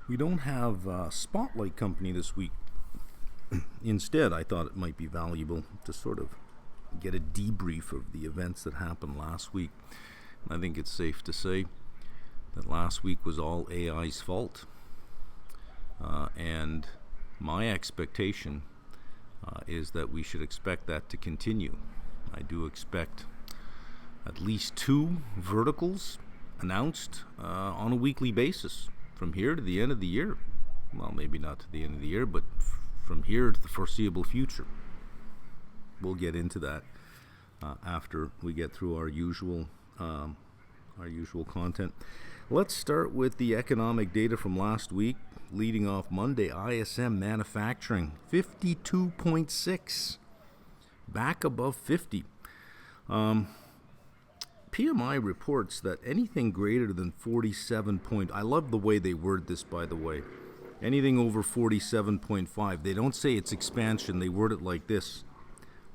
We don't have a Spotlight Company this week. Instead, I thought it might be valuable to sort of get a debrief of the events that happened last week. I think it's safe to say that last week was all AI's fault. And my expectation is that we should expect that to continue. I do expect at least 2 verticals announced on a weekly basis from here to the end of the year. Well, maybe not to the end of the year, but from here to the foreseeable future. We'll get into that after we get through our usual content. Let's start with the economic data from last week. Leading off Monday, ISM manufacturing 52.6, back above 50. PMI reports that anything greater than 47 point, I love the way they word this, by the way, anything over 47.5, they don't say it's expansion, they word it like this: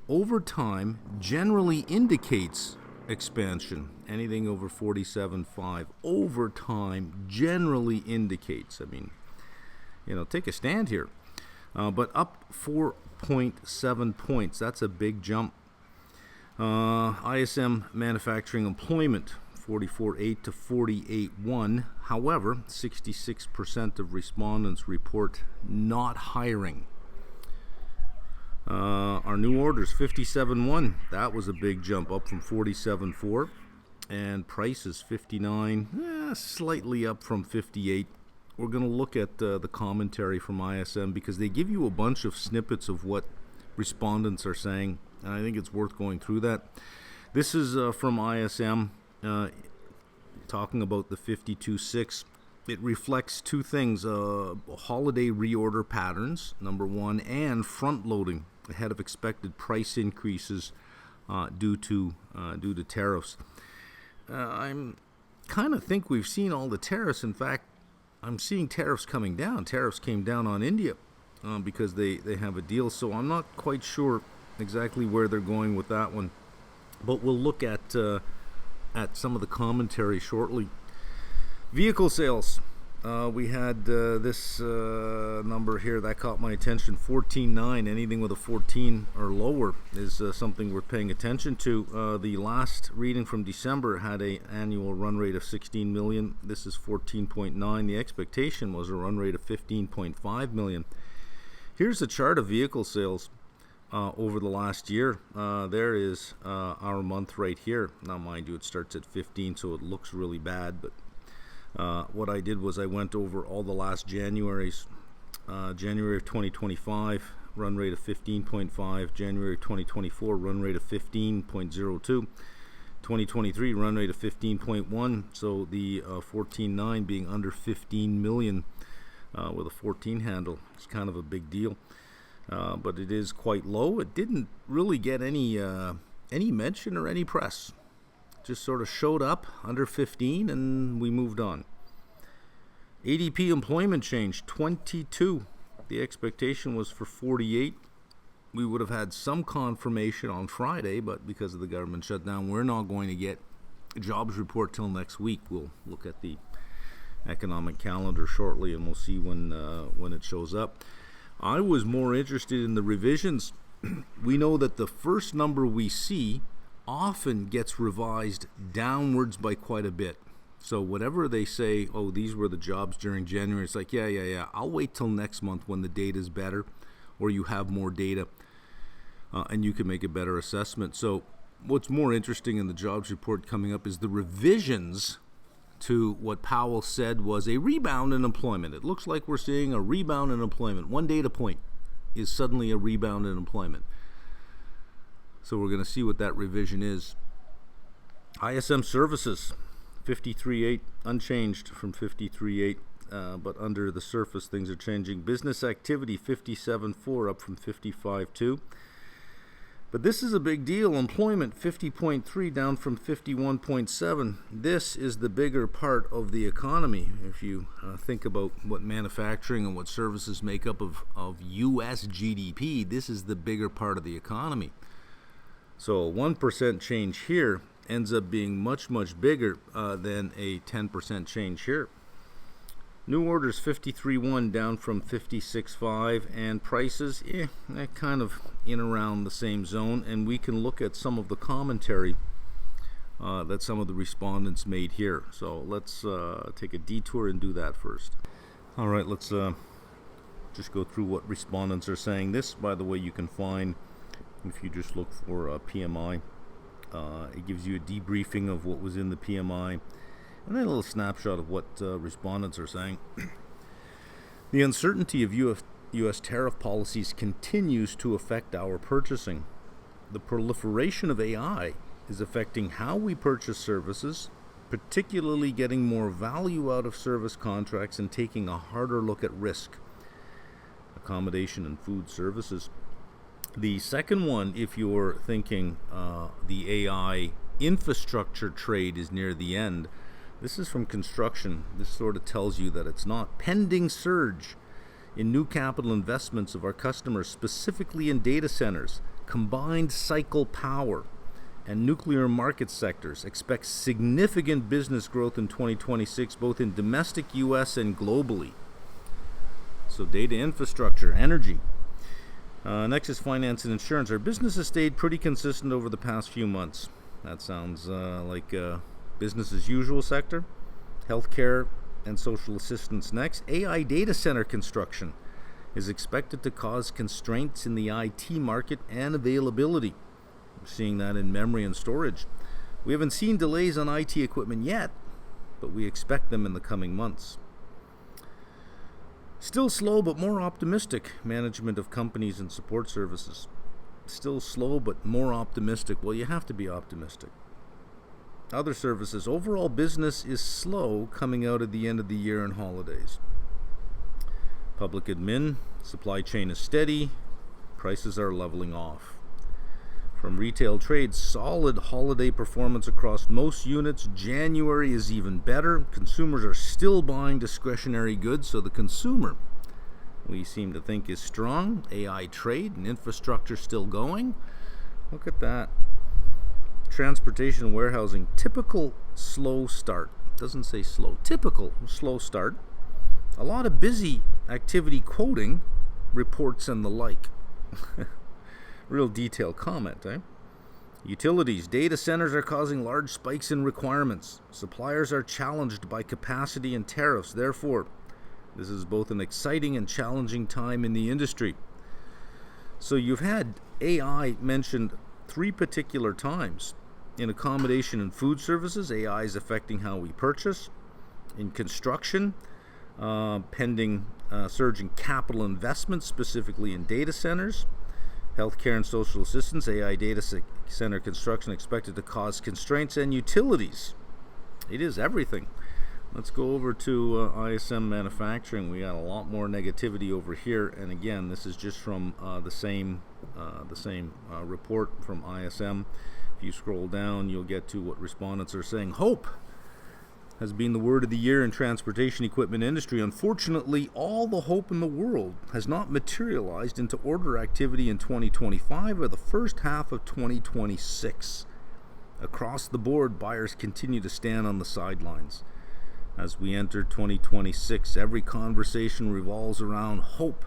over time generally indicates expansion. Anything over 47.5 over time generally indicates. I mean, take a stand here. But up 4.7 points. That's a big jump. ISM manufacturing employment, 44.8 to 48.1. However, 66% of respondents report not hiring. Our new orders, 57.1. That was a big jump, up from 47.4. And prices, 59, slightly up from 58. We're going to look at the commentary from ISM because they give you a bunch of snippets of what respondents are saying, and I think it's worth going through that. This is from ISM talking about the 52.6. It reflects 2 things: holiday reorder patterns, number 1, and front loading ahead of expected price increases due to tariffs. I'm kind of think we've seen all the tariffs. In fact, I'm seeing tariffs coming down. Tariffs came down on India because they have a deal. So I'm not quite sure exactly where they're going with that one. But we'll look at some of the commentary shortly. Vehicle sales. We had this number here that caught my attention, 14.9. Anything with a 14 or lower is something worth paying attention to. The last reading from December had an annual run rate of 16 million. This is 14.9. The expectation was a run rate of 15.5 million. Here's a chart of vehicle sales over the last year. There is our month right here. Now, mind you, it starts at 15, so it looks really bad, but what I did was I went over all the last Januaries. January of 2025, run rate of 15.5. January 2024, run rate of 15.02. 2023, run rate of 15.1. So the 14.9 being under 15 million with a 14 handle is kind of a big deal. But it is quite low. It didn't really get any mention or any press. Just sort of showed up under 15 and we moved on. ADP employment change, 22. The expectation was for 48. We would have had some confirmation on Friday, but because of the government shutdown, we're not going to get a jobs report till next week. We'll look at the economic calendar shortly and we'll see when it shows up. I was more interested in the revisions. We know that the first number we see often gets revised downwards by quite a bit. So whatever they say, oh, these were the jobs during January, it's like, yeah, I'll wait till next month when the data is better or you have more data and you can make a better assessment. So what's more interesting in the jobs report coming up is the revisions to what Powell said was a rebound in employment. It looks like we're seeing a rebound in employment. One data point is suddenly a rebound in employment. So we're going to see what that revision is. ISM services, 53.8, unchanged from 53.8, but under the surface things are changing. Business activity, 57.4, up from 55.2. But this is a big deal. Employment, 50.3, down from 51.7. This is the bigger part of the economy. If you think about what manufacturing and what services make up of U.S. GDP, this is the bigger part of the economy. So a 1% change here ends up being much, much bigger than a 10% change here. New orders 53.1 down from 56.5, and prices, they're kind of in around the same zone. And we can look at some of the commentary that some of the respondents made here. So let's take a detour and do that first. All right, let's just go through what respondents are saying. This, by the way, you can find if you just look for PMI. It gives you a debriefing of what was in the PMI, and then a little snapshot of what respondents are saying. The uncertainty of U.S. tariff policies continues to affect our purchasing. The proliferation of AI is affecting how we purchase services, particularly getting more value out of service contracts and taking a harder look at risk. Accommodation and food services. The second one, if you're thinking the AI infrastructure trade is near the end, this is from construction. This sort of tells you that it's not. Pending surge in new capital investments of our customers, specifically in data centers, combined cycle power, and nuclear market sectors. Expect significant business growth in 2026, both in domestic U.S. and globally. So data infrastructure, energy. Next is finance and insurance. Our business has stayed pretty consistent over the past few months. That sounds like business as usual sector. Healthcare and social assistance next. AI data center construction is expected to cause constraints in the IT market and availability. We're seeing that in memory and storage. We haven't seen delays on IT equipment yet, but we expect them in the coming months. Still slow but more optimistic. Management of companies and support services. Still slow but more optimistic. Well, you have to be optimistic. Other services. Overall business is slow coming out of the end of the year and holidays. Public admin. Supply chain is steady. Prices are leveling off. From retail trade, solid holiday performance across most units. January is even better. Consumers are still buying discretionary goods, so the consumer, we seem to think, is strong. AI trade and infrastructure still going. Look at that. Transportation and warehousing, typical slow start. Doesn't say slow. Typical slow start. A lot of busy activity quoting, reports and the like. Real detailed comment, eh? Utilities. Data centers are causing large spikes in requirements. Suppliers are challenged by capacity and tariffs. Therefore, this is both an exciting and challenging time in the industry. So you've had AI mentioned 3 particular times. In accommodation and food services, AI is affecting how we purchase. In construction, pending surge in capital investments, specifically in data centers. Healthcare and social assistance, AI data center construction expected to cause constraints, and utilities. It is everything. Let's go over to ISM manufacturing. We got a lot more negativity over here, and again, this is just from the same report from ISM. If you scroll down, you'll get to what respondents are saying. Hope has been the word of the year in transportation equipment industry. Unfortunately, all the hope in the world has not materialized into order activity in 2025 or the first half of 2026. Across the board, buyers continue to stand on the sidelines. As we enter 2026, every conversation revolves around hope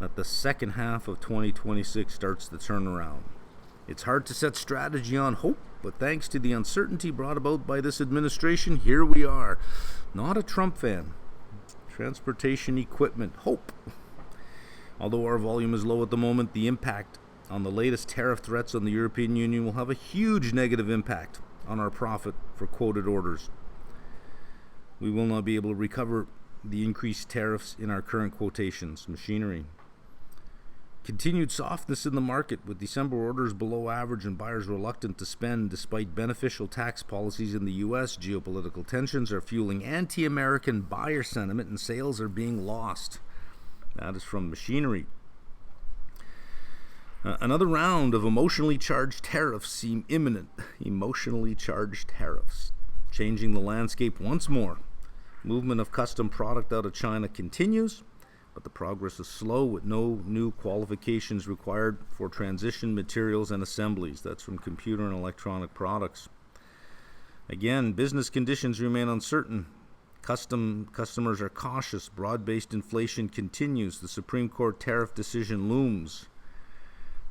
that the second half of 2026 starts the turnaround. It's hard to set strategy on hope, but thanks to the uncertainty brought about by this administration, here we are. Not a Trump fan. Transportation equipment, hope. Although our volume is low at the moment, the impact on the latest tariff threats on the European Union will have a huge negative impact on our profit for quoted orders. We will not be able to recover the increased tariffs in our current quotations. Machinery. Continued softness in the market, with December orders below average and buyers reluctant to spend despite beneficial tax policies in the U.S. Geopolitical tensions are fueling anti-American buyer sentiment and sales are being lost. That is from machinery. Another round of emotionally charged tariffs seem imminent. Emotionally charged tariffs. Changing the landscape once more. Movement of custom product out of China continues, but the progress is slow with no new qualifications required for transition materials and assemblies. That's from Computer and Electronic Products. Again, business conditions remain uncertain. Customers are cautious. Broad-based inflation continues. The Supreme Court tariff decision looms.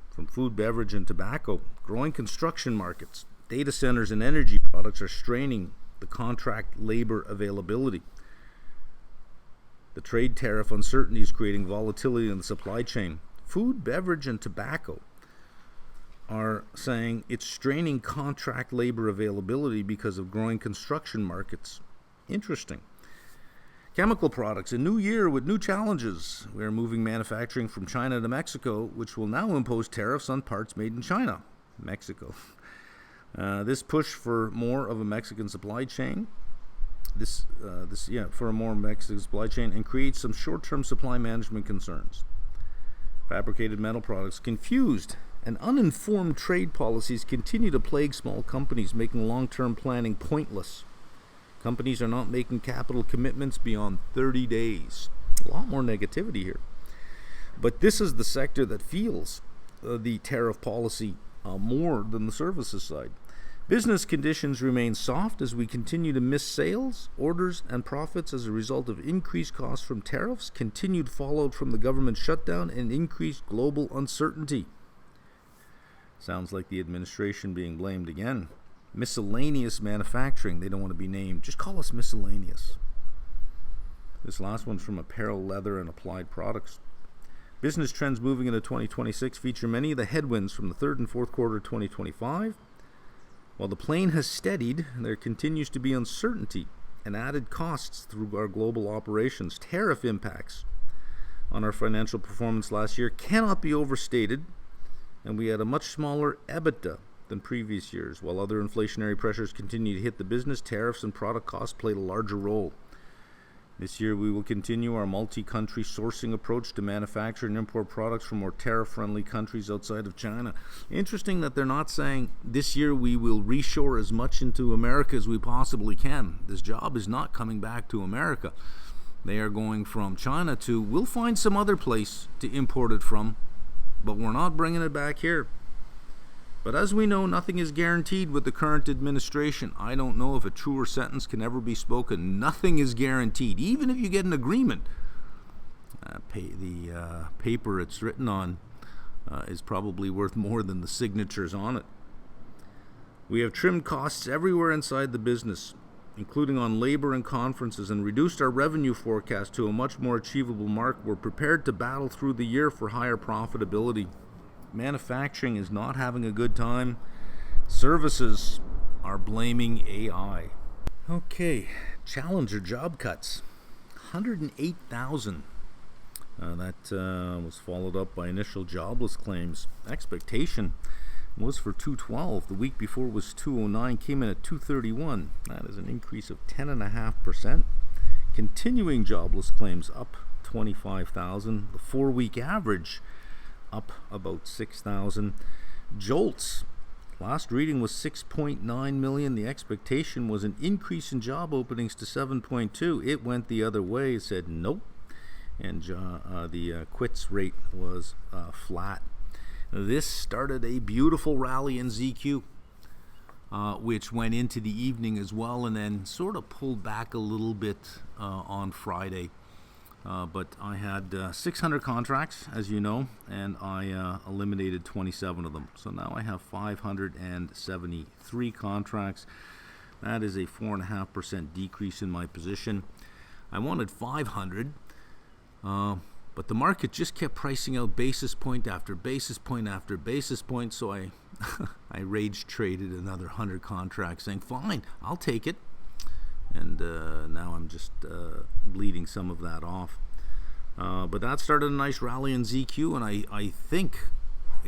From food, beverage, and tobacco, growing construction markets, data centers, and energy products are straining the contract labor availability. The trade tariff uncertainty is creating volatility in the supply chain. Food, beverage, and tobacco are saying it's straining contract labor availability because of growing construction markets. Interesting. Chemical products, a new year with new challenges. We are moving manufacturing from China to Mexico, which will now impose tariffs on parts made in China. Mexico. This push for more of a Mexican supply chain. For a more Mexican supply chain, and creates some short-term supply management concerns. Fabricated metal products, confused and uninformed trade policies continue to plague small companies, making long-term planning pointless. Companies are not making capital commitments beyond 30 days. A lot more negativity here. But this is the sector that feels the tariff policy more than the services side. Business conditions remain soft as we continue to miss sales, orders, and profits as a result of increased costs from tariffs, continued fallout from the government shutdown, and increased global uncertainty. Sounds like the administration being blamed again. Miscellaneous manufacturing, they don't want to be named. Just call us miscellaneous. This last one's from apparel, leather, and applied products. Business trends moving into 2026 feature many of the headwinds from the third and fourth quarter of 2025. While the plane has steadied, there continues to be uncertainty and added costs through our global operations. Tariff impacts on our financial performance last year cannot be overstated, and we had a much smaller EBITDA than previous years. While other inflationary pressures continue to hit the business, tariffs and product costs played a larger role. This year we will continue our multi-country sourcing approach to manufacture and import products from more tariff-friendly countries outside of China. Interesting that they're not saying this year we will reshore as much into America as we possibly can. This job is not coming back to America. They are going from China to, we'll find some other place to import it from, but we're not bringing it back here. But as we know, nothing is guaranteed with the current administration. I don't know if a truer sentence can ever be spoken. Nothing is guaranteed, even if you get an agreement. The paper it's written on is probably worth more than the signatures on it. We have trimmed costs everywhere inside the business, including on labor and conferences, and reduced our revenue forecast to a much more achievable mark. We're prepared to battle through the year for higher profitability. Manufacturing is not having a good time. Services are blaming AI. Okay, Challenger job cuts. 108,000. That was followed up by initial jobless claims. Expectation was for 212. The week before was 209, came in at 231. That is an increase of 10.5%. Continuing jobless claims up 25,000. The 4-week average up about 6,000. JOLTS, last reading was 6.9 million. The expectation was an increase in job openings to 7.2. It went the other way. It said nope. And the quits rate was flat. This started a beautiful rally in ZQ, which went into the evening as well, and then sort of pulled back a little bit on Friday. But I had 600 contracts, as you know, and I eliminated 27 of them. So now I have 573 contracts. That is a 4.5% decrease in my position. I wanted 500, but the market just kept pricing out basis point after basis point after basis point. So I I rage traded another 100 contracts, saying, fine, I'll take it. And now I'm just bleeding some of that off. But that started a nice rally in ZQ, and I think,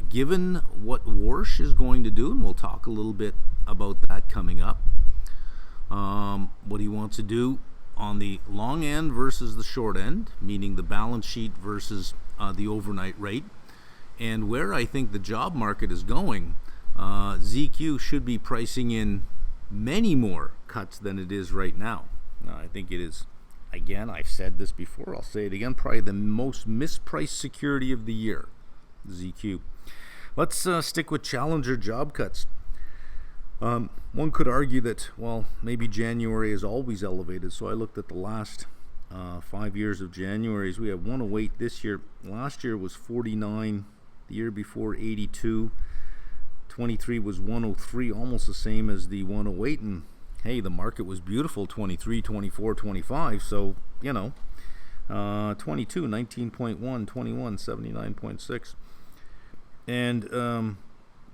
given what Warsh is going to do, and we'll talk a little bit about that coming up, what he wants to do on the long end versus the short end, meaning the balance sheet versus the overnight rate, and where I think the job market is going, ZQ should be pricing in many more cuts than it is right now. I think it is, again, I've said this before, I'll say it again, probably the most mispriced security of the year, ZQ. Let's stick with Challenger job cuts. One could argue that, well, maybe January is always elevated. So I looked at the last 5 years of Januaries. We have 108 this year. Last year was 49. The year before, 82. 23 was 103, almost the same as the 108. And hey, the market was beautiful, 23, 24, 25. So, 22, 19.1, 21, 79.6. And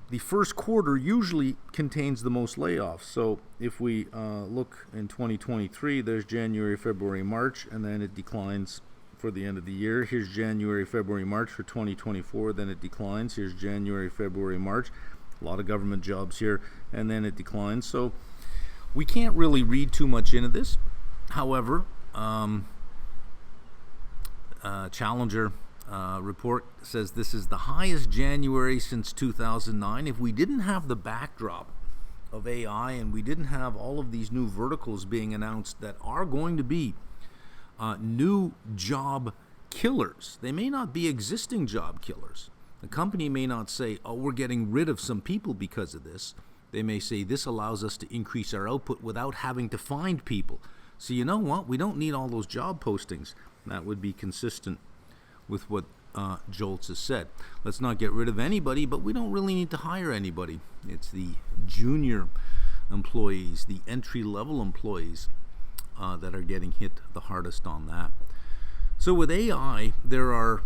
the first quarter usually contains the most layoffs. So if we look in 2023, there's January, February, March, and then it declines for the end of the year. Here's January, February, March for 2024, then it declines. Here's January, February, March. A lot of government jobs here, and then it declines. So we can't really read too much into this. However, Challenger report says this is the highest January since 2009. If we didn't have the backdrop of AI and we didn't have all of these new verticals being announced that are going to be new job killers, they may not be existing job killers. The company may not say, oh, we're getting rid of some people because of this. They may say this allows us to increase our output without having to find people. So you know what? We don't need all those job postings. That would be consistent with what Jolts has said. Let's not get rid of anybody, but we don't really need to hire anybody. It's the junior employees, the entry-level employees that are getting hit the hardest on that. So with AI, there are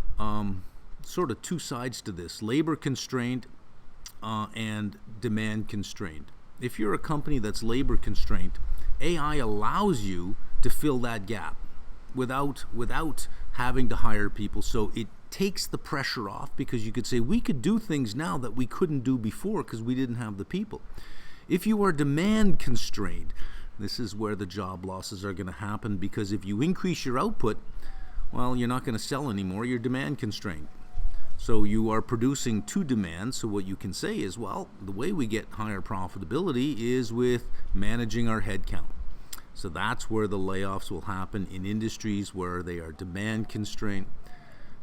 sort of two sides to this: labor constrained and demand constrained. If you're a company that's labor constrained, AI allows you to fill that gap without having to hire people. So it takes the pressure off, because you could say we could do things now that we couldn't do before because we didn't have the people. If you are demand constrained, this is where the job losses are going to happen, because if you increase your output, well, you're not going to sell anymore. You're demand constrained. So you are producing to demand. So what you can say is, well, the way we get higher profitability is with managing our headcount. So that's where the layoffs will happen, in industries where they are demand constrained.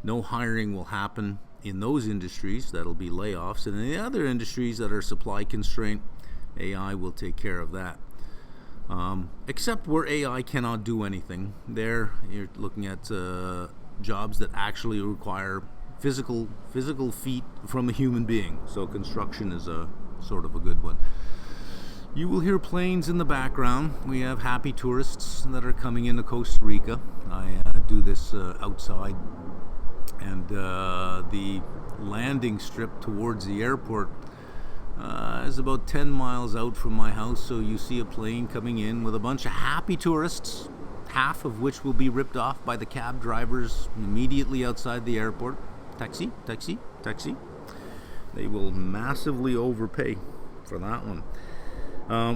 No hiring will happen in those industries. That'll be layoffs. And in the other industries that are supply constrained, AI will take care of that. Except where AI cannot do anything. There, you're looking at jobs that actually require physical feet from a human being. So construction is a sort of a good one. You will hear planes in the background. We have happy tourists that are coming into Costa Rica. I do this outside, and the landing strip towards the airport is about 10 miles out from my house. So you see a plane coming in with a bunch of happy tourists, half of which will be ripped off by the cab drivers immediately outside the airport. Taxi, taxi, taxi. They will massively overpay for that one.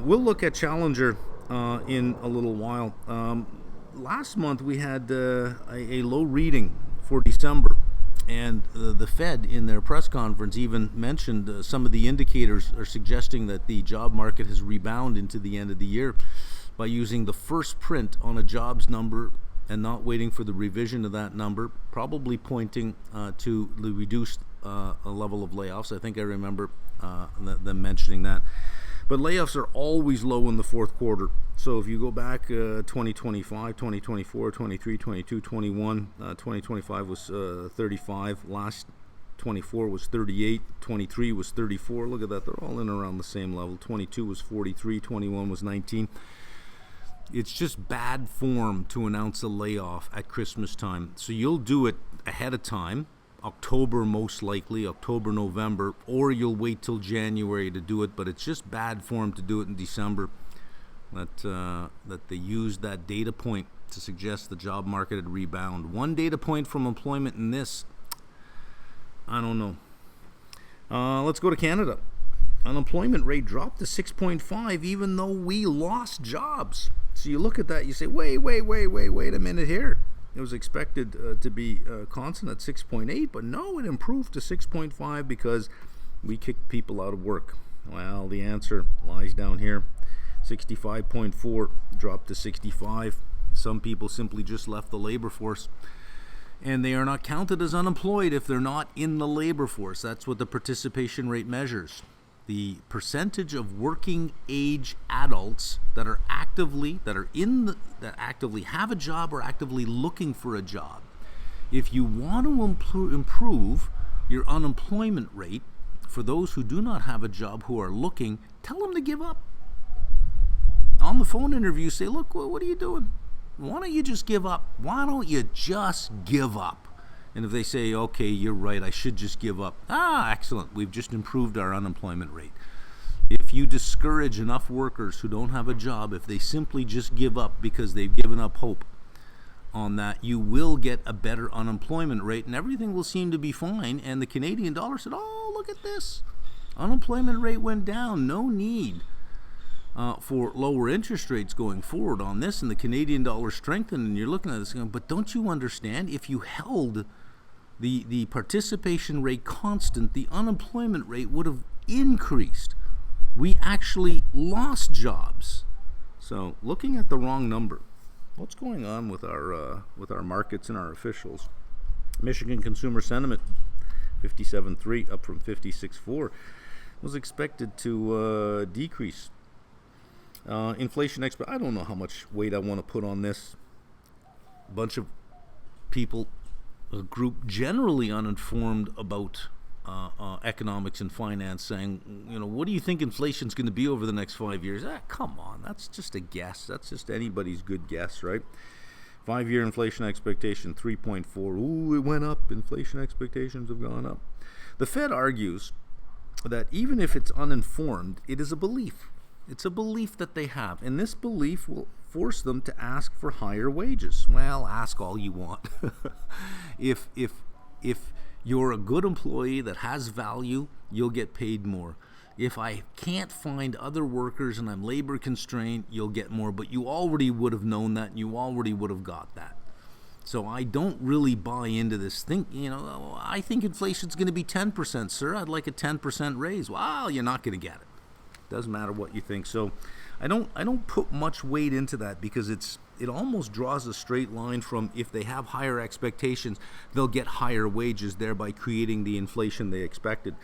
We'll look at Challenger in a little while. Last month we had a low reading for December, and the Fed in their press conference even mentioned some of the indicators are suggesting that the job market has rebounded into the end of the year by using the first print on a jobs number and not waiting for the revision of that number, probably pointing to the reduced level of layoffs. I think I remember them mentioning that. But layoffs are always low in the fourth quarter. So if you go back 2025, 2024, 23, 22, 21, 2025 was 35. Last 24 was 38. 23 was 34. Look at that. They're all in around the same level. 22 was 43. 21 was 19. It's just bad form to announce a layoff at Christmas time. So you'll do it ahead of time, October most likely, October, November, or you'll wait till January to do it. But it's just bad form to do it in December. That they used that data point to suggest the job market had rebound. One data point from employment in this, I don't know. Let's go to Canada. Unemployment rate dropped to 6.5 even though we lost jobs. So you look at that, you say, wait a minute here. It was expected to be constant at 6.8, but no, it improved to 6.5 because we kicked people out of work. Well, the answer lies down here. 65.4 dropped to 65. Some people simply just left the labor force, and they are not counted as unemployed if they're not in the labor force. That's what the participation rate measures. the percentage of working age adults that actively have a job or actively looking for a job. If you want to improve your unemployment rate for those who do not have a job who are looking, tell them to give up. On the phone interview, say, look, what are you doing? Why don't you just give up? Why don't you just give up? And if they say, okay, you're right, I should just give up. Excellent. We've just improved our unemployment rate. If you discourage enough workers who don't have a job, if they simply just give up because they've given up hope on that, you will get a better unemployment rate and everything will seem to be fine. And the Canadian dollar said, oh, look at this. Unemployment rate went down. No need for lower interest rates going forward on this, and the Canadian dollar strengthened, and you're looking at this going, but don't you understand, if you held the participation rate constant, the unemployment rate would have increased. We actually lost jobs. So looking at the wrong number. What's going on with our markets and our officials? Michigan consumer sentiment, 57.3, up from 56.4, was expected to decrease. Inflation expert. I don't know how much weight I want to put on this. A bunch of people, a group generally uninformed about economics and finance, saying, what do you think inflation's going to be over the next 5 years? Come on, that's just a guess. That's just anybody's good guess, right? 5-year inflation expectation, 3.4. Ooh, it went up. Inflation expectations have gone up. The Fed argues that even if it's uninformed, it is a belief. It's a belief that they have, and this belief will force them to ask for higher wages. Well, ask all you want. If you're a good employee that has value, you'll get paid more. If I can't find other workers and I'm labor constrained, you'll get more, but you already would have known that and you already would have got that. So I don't really buy into this thing. I think inflation's going to be 10%, sir. I'd like a 10% raise. Well, you're not going to get it. Doesn't matter what you think. So I don't put much weight into that, because it almost draws a straight line from, if they have higher expectations, they'll get higher wages, thereby creating the inflation they expected.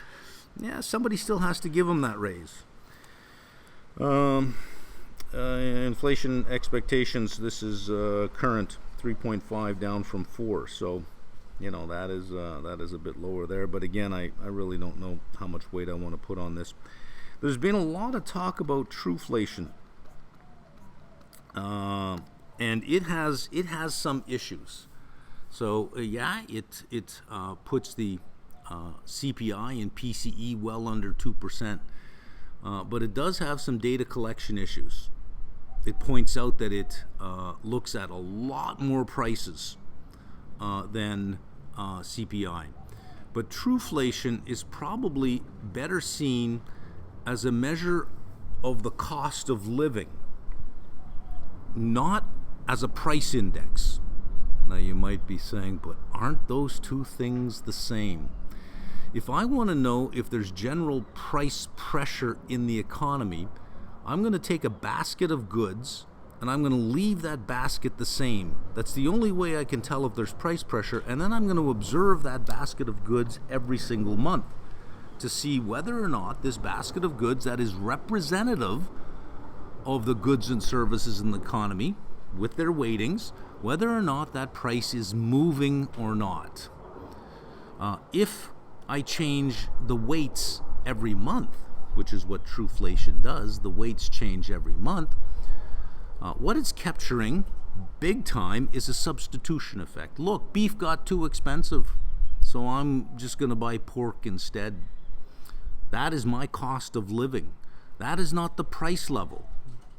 Yeah, somebody still has to give them that raise. Inflation expectations, this is current 3.5 down from 4. So that is a bit lower there. But again, I really don't know how much weight I want to put on this. There's been a lot of talk about trueflation, and it has some issues. So it puts the CPI and PCE well under 2%, but it does have some data collection issues. It points out that it looks at a lot more prices than CPI, but trueflation is probably better seen as a measure of the cost of living, not as a price index. Now you might be saying, but aren't those two things the same? If I want to know if there's general price pressure in the economy, I'm going to take a basket of goods and I'm going to leave that basket the same. That's the only way I can tell if there's price pressure, and then I'm going to observe that basket of goods every single month to see whether or not this basket of goods that is representative of the goods and services in the economy with their weightings, whether or not that price is moving or not. If I change the weights every month, which is what trueflation does, the weights change every month, what it's capturing big time is a substitution effect. Look, beef got too expensive, so I'm just going to buy pork instead. That is my cost of living. That is not the price level,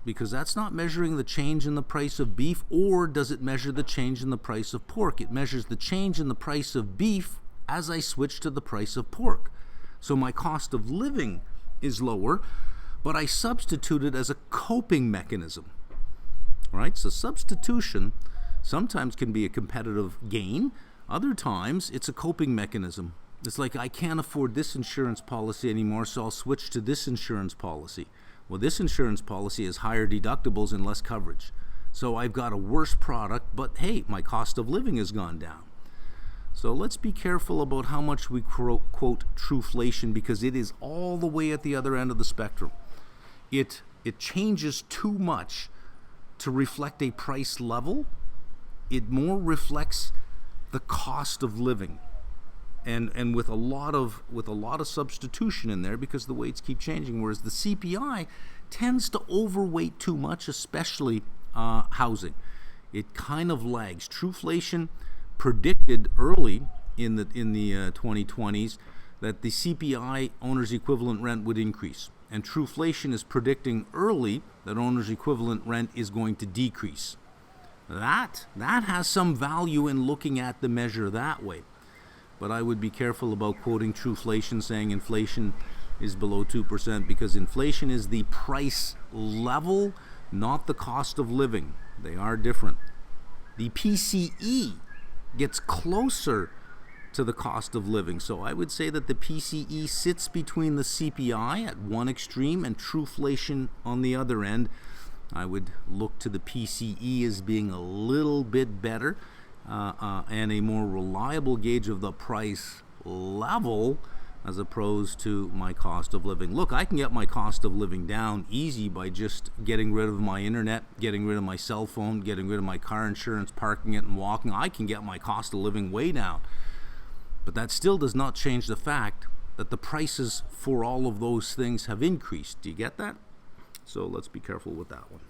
because that's not measuring the change in the price of beef, or does it measure the change in the price of pork? It measures the change in the price of beef as I switch to the price of pork. So my cost of living is lower, but I substitute it as a coping mechanism. Right? So substitution sometimes can be a competitive gain. Other times it's a coping mechanism. It's like, I can't afford this insurance policy anymore, so I'll switch to this insurance policy. Well, this insurance policy has higher deductibles and less coverage. So I've got a worse product, but hey, my cost of living has gone down. So let's be careful about how much we quote trueflation, because it is all the way at the other end of the spectrum. It changes too much to reflect a price level. It more reflects the cost of living, and with a lot of substitution in there because the weights keep changing. Whereas the CPI tends to overweight too much, especially housing. It kind of lags. Trueflation predicted early in the 2020s that the CPI owner's equivalent rent would increase, and Trueflation is predicting early that owner's equivalent rent is going to decrease. That has some value in looking at the measure that way. But I would be careful about quoting Trueflation saying inflation is below 2%, because inflation is the price level, not the cost of living. They are different. The PCE gets closer to the cost of living. So I would say that the PCE sits between the CPI at one extreme and Trueflation on the other end. I would look to the PCE as being a little bit better and a more reliable gauge of the price level as opposed to my cost of living. Look, I can get my cost of living down easy by just getting rid of my internet, getting rid of my cell phone, getting rid of my car insurance, parking it and walking. I can get my cost of living way down. But that still does not change the fact that the prices for all of those things have increased. Do you get that? So let's be careful with that one.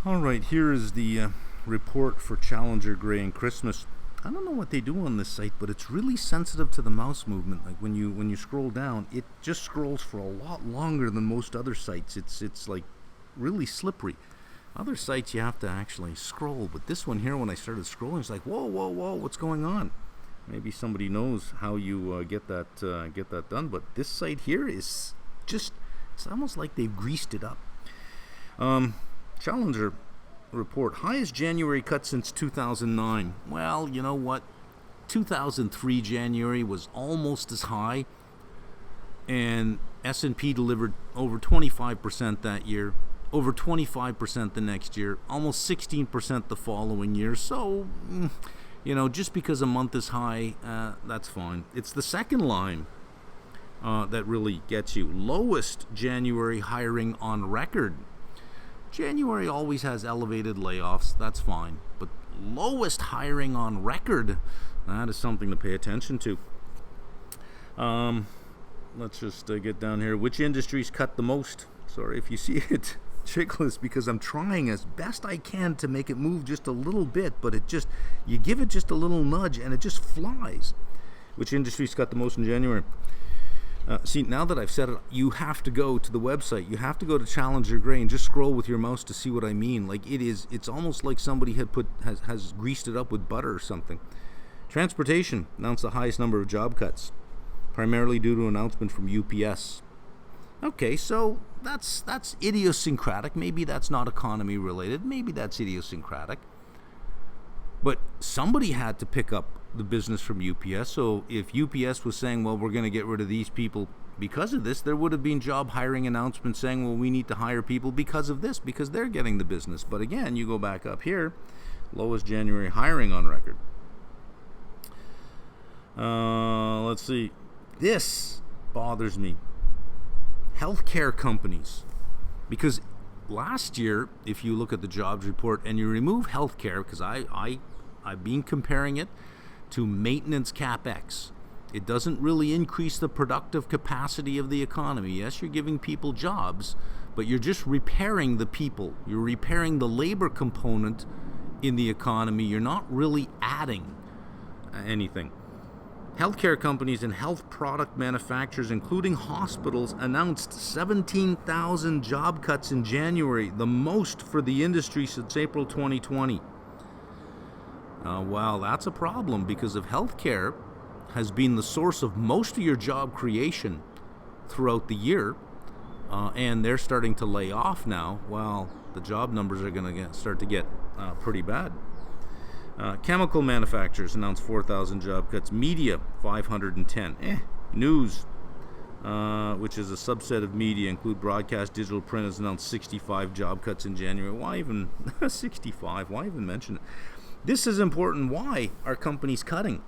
All right, here is the report for Challenger Gray and Christmas. I don't know what they do on this site, but it's really sensitive to the mouse movement. Like when you scroll down, it just scrolls for a lot longer than most other sites. It's like really slippery. Other sites you have to actually scroll, but this one here, when I started scrolling, it's like whoa, what's going on? Maybe somebody knows how you get that done. But this site here is just, it's almost like they've greased it up. Challenger report, highest January cut since 2009. Well, you know what? 2003 January was almost as high, and S&P delivered over 25% that year, over 25% the next year, almost 16% the following year. So, just because a month is high, that's fine. It's the second line that really gets you. Lowest January hiring on record. January always has elevated layoffs, that's fine. But lowest hiring on record, that is something to pay attention to. Let's just get down here. Which industries cut the most? Sorry if you see it chickless, because I'm trying as best I can to make it move just a little bit, but you give it just a little nudge and it just flies. Which industries cut the most in January? See, now that I've said it, you have to go to the website. You have to go to Challenger Gray and just scroll with your mouse to see what I mean. Like it's almost like somebody has greased it up with butter or something. Transportation announced the highest number of job cuts, primarily due to an announcement from UPS. Okay, so that's idiosyncratic. Maybe that's not economy related. Maybe that's idiosyncratic. But somebody had to pick up the business from UPS. So if UPS was saying, well, we're going to get rid of these people because of this, there would have been job hiring announcements saying, well, we need to hire people because of this, because they're getting the business. But again, you go back up here, lowest January hiring on record. Let's see. This bothers me. Healthcare companies. Because last year, if you look at the jobs report and you remove healthcare, because I've been comparing it to maintenance capex. It doesn't really increase the productive capacity of the economy. Yes, you're giving people jobs, but you're just repairing the people. You're repairing the labor component in the economy. You're not really adding anything. Healthcare companies and health product manufacturers, including hospitals, announced 17,000 job cuts in January, the most for the industry since April 2020. Well, that's a problem, because if healthcare has been the source of most of your job creation throughout the year, and they're starting to lay off now, well, the job numbers are going to start to get pretty bad. Chemical manufacturers announced 4,000 job cuts. Media, 510. News, which is a subset of media, include broadcast, digital, print, has announced 65 job cuts in January. Why even 65? Why even mention it? This is important. Why are companies cutting?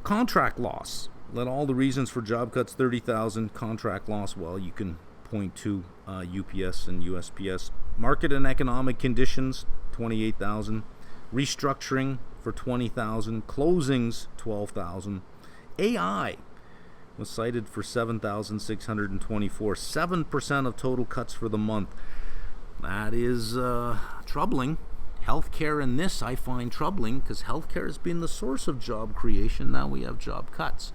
Contract loss. Let all the reasons for job cuts 30,000. Contract loss, well, you can point to UPS and USPS. Market and economic conditions, 28,000. Restructuring for 20,000. Closings, 12,000. AI was cited for 7,624. 7% of total cuts for the month. That is troubling. Healthcare in this I find troubling because healthcare has been the source of job creation. Now we have job cuts.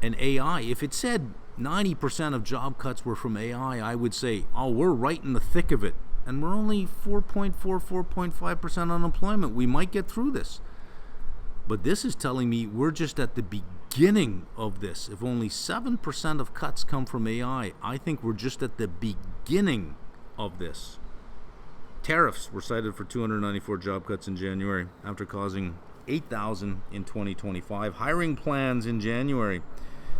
And AI, if it said 90% of job cuts were from AI, I would say, oh, we're right in the thick of it. And we're only 4.5% unemployment. We might get through this. But this is telling me we're just at the beginning of this. If only 7% of cuts come from AI, I think we're just at the beginning of this. Tariffs were cited for 294 job cuts in January after causing 8,000 in 2025. Hiring plans in January.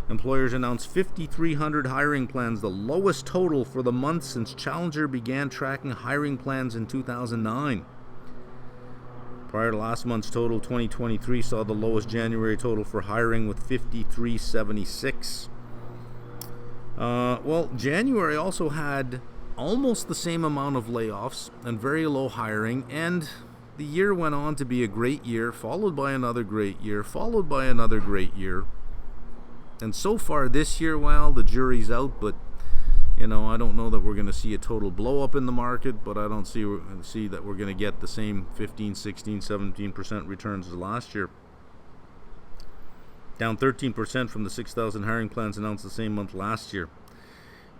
Employers announced 5,300 hiring plans, the lowest total for the month since Challenger began tracking hiring plans in 2009. Prior to last month's total, 2023 saw the lowest January total for hiring with 5,376. Well, January also had almost the same amount of layoffs and very low hiring, and the year went on to be a great year, followed by another great year, followed by another great year. And so far this year, well, the jury's out, but I don't know that we're going to see a total blow up in the market, but I don't see that we're going to get the same 15, 16, 17% returns as last year. Down 13% from the 6,000 hiring plans announced the same month last year.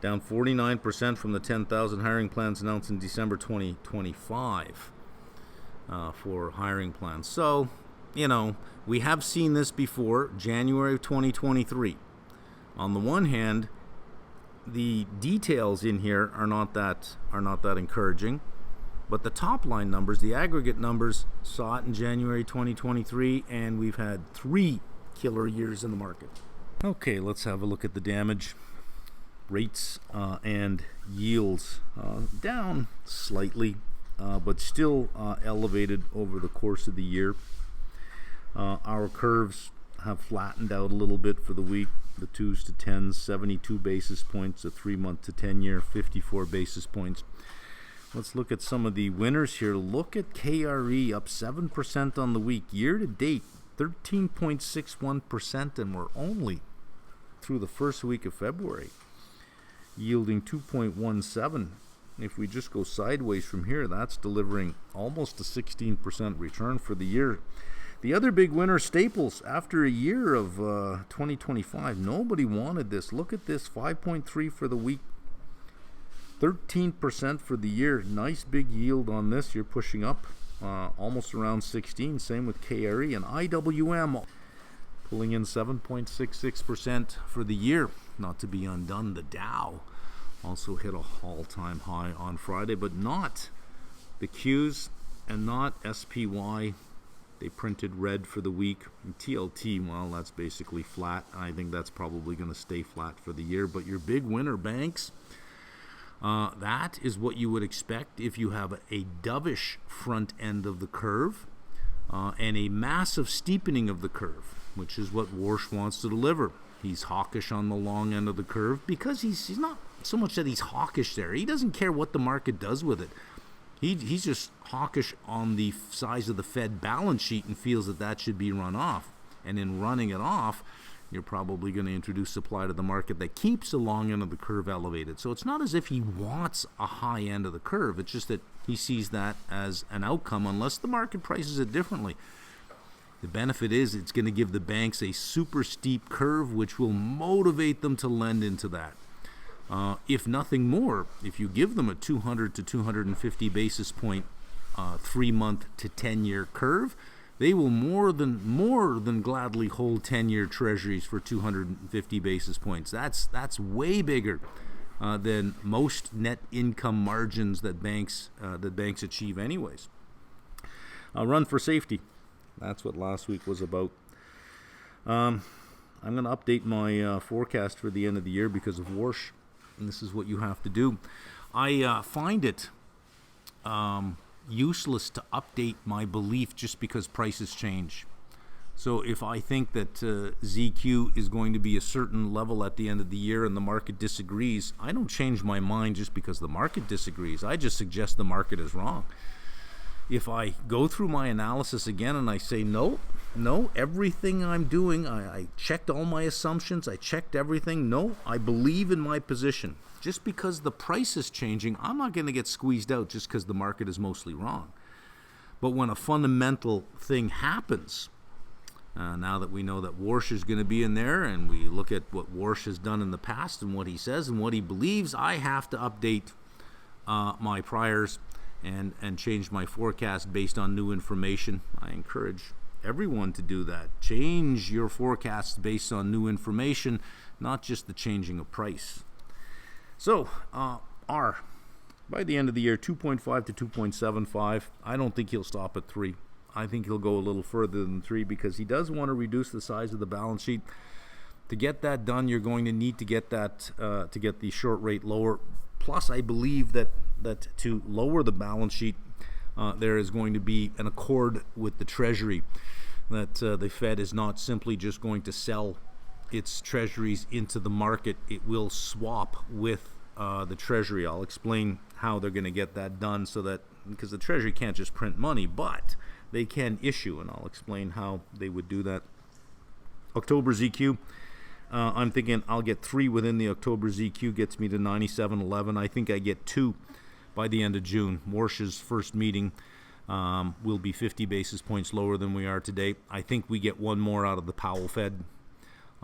Down 49% from the 10,000 hiring plans announced in December 2025 for hiring plans. So, we have seen this before, January of 2023. On the one hand, the details in here are not that encouraging, but the top line numbers, the aggregate numbers, saw it in January 2023, and we've had 3 killer years in the market. Okay, let's have a look at the damage. Rates and yields down slightly, but still elevated over the course of the year. Our curves have flattened out a little bit for the week. The 2s to 10s, 72 basis points. The 3-month to 10-year, 54 basis points. Let's look at some of the winners here. Look at KRE up 7% on the week. Year to date, 13.61%, and we're only through the first week of February, yielding 2.17. If we just go sideways from here, that's delivering almost a 16% return for the year. The other big winner, Staples, after a year of 2025, nobody wanted this. Look at this, 5.3 for the week, 13% for the year. Nice big yield on this. You're pushing up almost around 16. Same with KRE and IWM, pulling in 7.66% for the year. Not to be undone, the Dow also hit a all-time high on Friday, but not the Qs and not SPY. They printed red for the week. And TLT, well, that's basically flat. I think that's probably going to stay flat for the year. But your big winner banks, that is what you would expect if you have a dovish front end of the curve and a massive steepening of the curve, which is what Warsh wants to deliver. He's hawkish on the long end of the curve because he's not so much that he's hawkish there. He doesn't care what the market does with it. He's just hawkish on the size of the Fed balance sheet and feels that should be run off. And in running it off, you're probably going to introduce supply to the market that keeps the long end of the curve elevated. So it's not as if he wants a high end of the curve. It's just that he sees that as an outcome unless the market prices it differently. The benefit is it's going to give the banks a super steep curve, which will motivate them to lend into that. If nothing more, if you give them a 200 to 250 basis point 3-month to 10-year curve, they will more than gladly hold 10-year treasuries for 250 basis points. That's way bigger than most net income margins that banks achieve anyways. Run for safety. That's what last week was about. I'm going to update my forecast for the end of the year because of Warsh. And this is what you have to do. I find it useless to update my belief just because prices change. So if I think that ZQ is going to be a certain level at the end of the year and the market disagrees, I don't change my mind just because the market disagrees. I just suggest the market is wrong. If I go through my analysis again and I say, no, everything I'm doing, I checked all my assumptions, I checked everything, no, I believe in my position. Just because the price is changing, I'm not going to get squeezed out just because the market is mostly wrong. But when a fundamental thing happens, now that we know that Warsh is going to be in there and we look at what Warsh has done in the past and what he says and what he believes, I have to update my priors and change my forecast based on new information. I encourage everyone to do that. Change your forecasts based on new information, not just the changing of price. So, by the end of the year, 2.5 to 2.75. I don't think he'll stop at 3. I think he'll go a little further than 3 because he does want to reduce the size of the balance sheet. To get that done, you're going to need to get that to get the short rate lower. Plus, I believe that to lower the balance sheet, there is going to be an accord with the Treasury that the Fed is not simply just going to sell its treasuries into the market. It will swap with the Treasury. I'll explain how they're going to get that done, so that because the Treasury can't just print money, but they can issue, and I'll explain how they would do that. October ZQ, I'm thinking I'll get 3 within the October ZQ, gets me to 97.11. I think I get 2 by the end of June. Warsh's first meeting will be 50 basis points lower than we are today. I think we get 1 more out of the Powell Fed,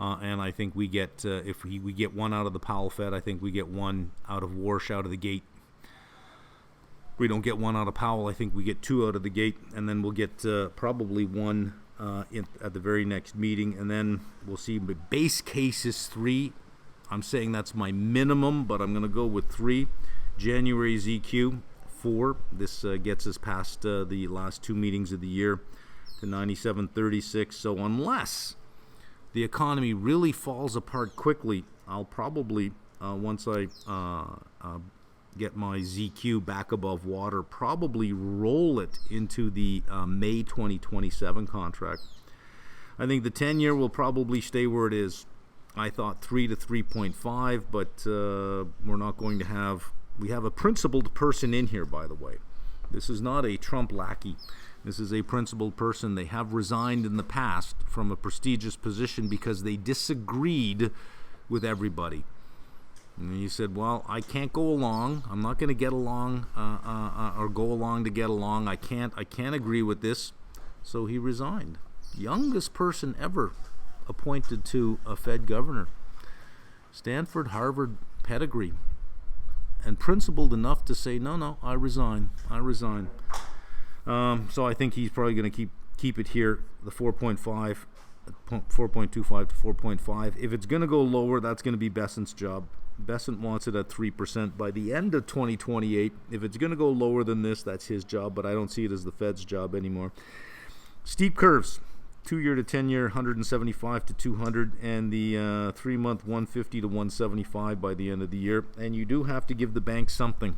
and I think we get, if we get 1 out of the Powell Fed, I think we get 1 out of Warsh out of the gate. We don't get 1 out of Powell, I think we get 2 out of the gate, and then we'll get probably 1 at the very next meeting, and then we'll see. The base case is 3. I'm saying that's my minimum, but I'm going to go with 3. January ZQ, 4. This gets us past the last 2 meetings of the year to 97.36. So unless the economy really falls apart quickly, I'll probably, once I get my ZQ back above water, probably roll it into the May 2027 contract. I think the 10-year will probably stay where it is. I thought 3 to 3.5, but we're not going to have... We have a principled person in here, by the way. This is not a Trump lackey. This is a principled person. They have resigned in the past from a prestigious position because they disagreed with everybody. And he said, well, I can't go along. I'm not going to get along or go along to get along. I can't agree with this. So he resigned. Youngest person ever appointed to a Fed governor. Stanford, Harvard pedigree. And principled enough to say, no, I resign. So I think he's probably going to keep it here, the 4.25 to 4.5. If it's going to go lower, that's going to be Bessent's job. Bessent wants it at 3% by the end of 2028. If it's going to go lower than this, that's his job, but I don't see it as the Fed's job anymore. Steep curves, 2-year to 10-year, 175 to 200, and the 3-month 150 to 175 by the end of the year. And you do have to give the bank something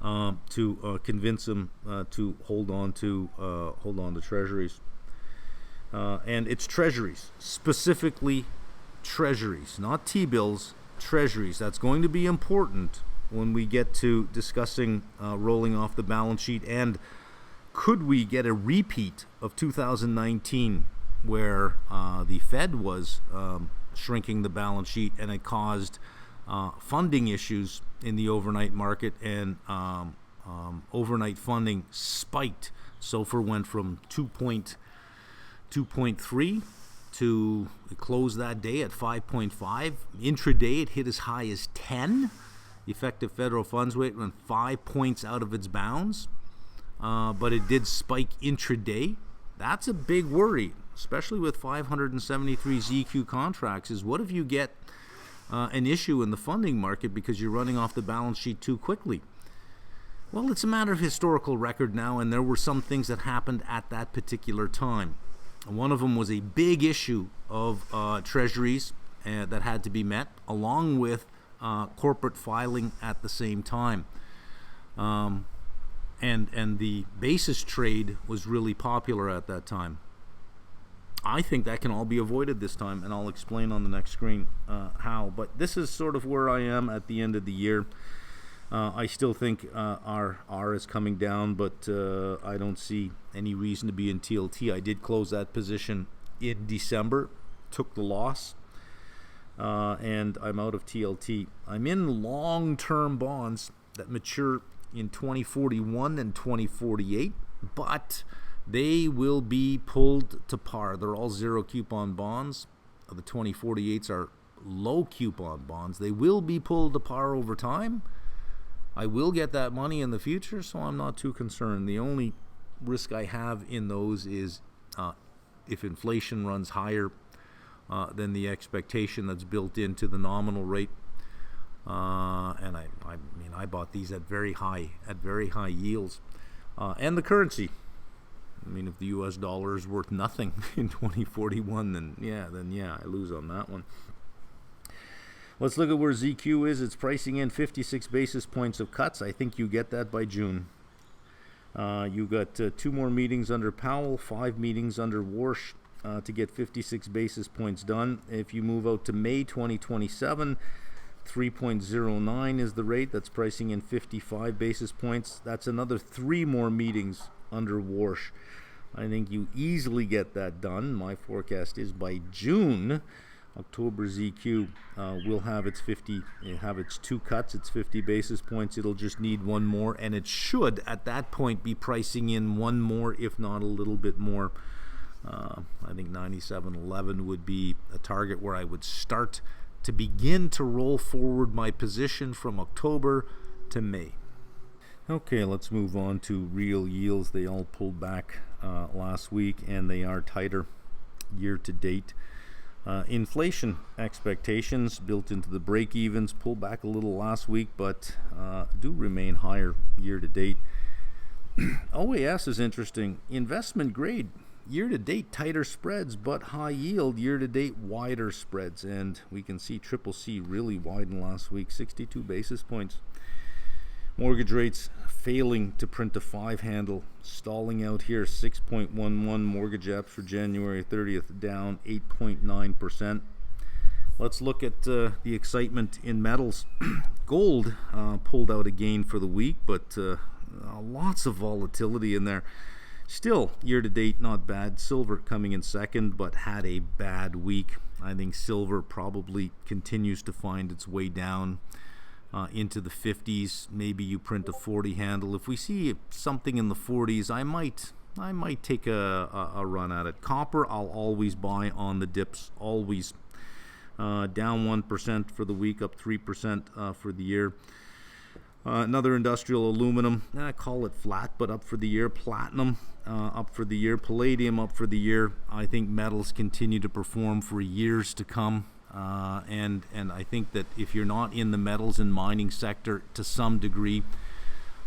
to convince them to hold on to treasuries. And it's treasuries, specifically treasuries, not T-bills, treasuries. That's going to be important when we get to discussing rolling off the balance sheet. And could we get a repeat of 2019 where the Fed was shrinking the balance sheet and it caused funding issues in the overnight market, and overnight funding spiked. SOFR went from 2.3 to close that day at 5.5. Intraday, it hit as high as 10. The effective federal funds rate went 5 points out of its bounds, but it did spike intraday. That's a big worry, especially with 573 ZQ contracts, is what if you get an issue in the funding market because you're running off the balance sheet too quickly? Well, it's a matter of historical record now, and there were some things that happened at that particular time. One of them was a big issue of treasuries that had to be met, along with corporate filing at the same time. And the basis trade was really popular at that time. I think that can all be avoided this time, and I'll explain on the next screen how. But this is sort of where I am at the end of the year. I still think our R is coming down, but I don't see any reason to be in TLT. I did close that position in December, took the loss, and I'm out of TLT. I'm in long-term bonds that mature in 2041 and 2048, but they will be pulled to par. They're all zero coupon bonds. The 2048s are low coupon bonds. They will be pulled to par over time. I will get that money in the future, so I'm not too concerned. The only risk I have in those is if inflation runs higher than the expectation that's built into the nominal rate. And I bought these at very high yields. And the currency. I mean, if the U.S. dollar is worth nothing in 2041, then yeah, I lose on that one. Let's look at where ZQ is. It's pricing in 56 basis points of cuts. I think you get that by June. You got 2 more meetings under Powell, 5 meetings under Warsh to get 56 basis points done. If you move out to May 2027, 3.09 is the rate. That's pricing in 55 basis points. That's another 3 more meetings under Warsh. I think you easily get that done. My forecast is by June, October ZQ will have its 2 cuts, its 50 basis points. It'll just need 1 more, and it should at that point be pricing in 1 more, if not a little bit more. I think 97.11 would be a target where I would start to begin to roll forward my position from October to May. Okay, let's move on to real yields. They all pulled back last week, and they are tighter year to date. Inflation expectations built into the break-evens pulled back a little last week, but do remain higher year to date. OAS is interesting. Investment grade year to date tighter spreads, but high yield year to date wider spreads, and we can see CCC really widen last week, 62 basis points. Mortgage rates failing to print a 5 handle, stalling out here, 6.11 mortgage apps for January 30th, down 8.9%. Let's look at the excitement in metals. Gold pulled out a gain for the week, but lots of volatility in there. Still, year to date, not bad. Silver coming in second, but had a bad week. I think silver probably continues to find its way down into the 50s. Maybe you print a 40 handle. If we see something in the 40s, I might take a run at it. Copper, I'll always buy on the dips, always. Down 1% for the week, up 3% for the year. Another industrial aluminum, I call it flat, but up for the year. Platinum up for the year. Palladium up for the year. I think metals continue to perform for years to come. And I think that if you're not in the metals and mining sector to some degree,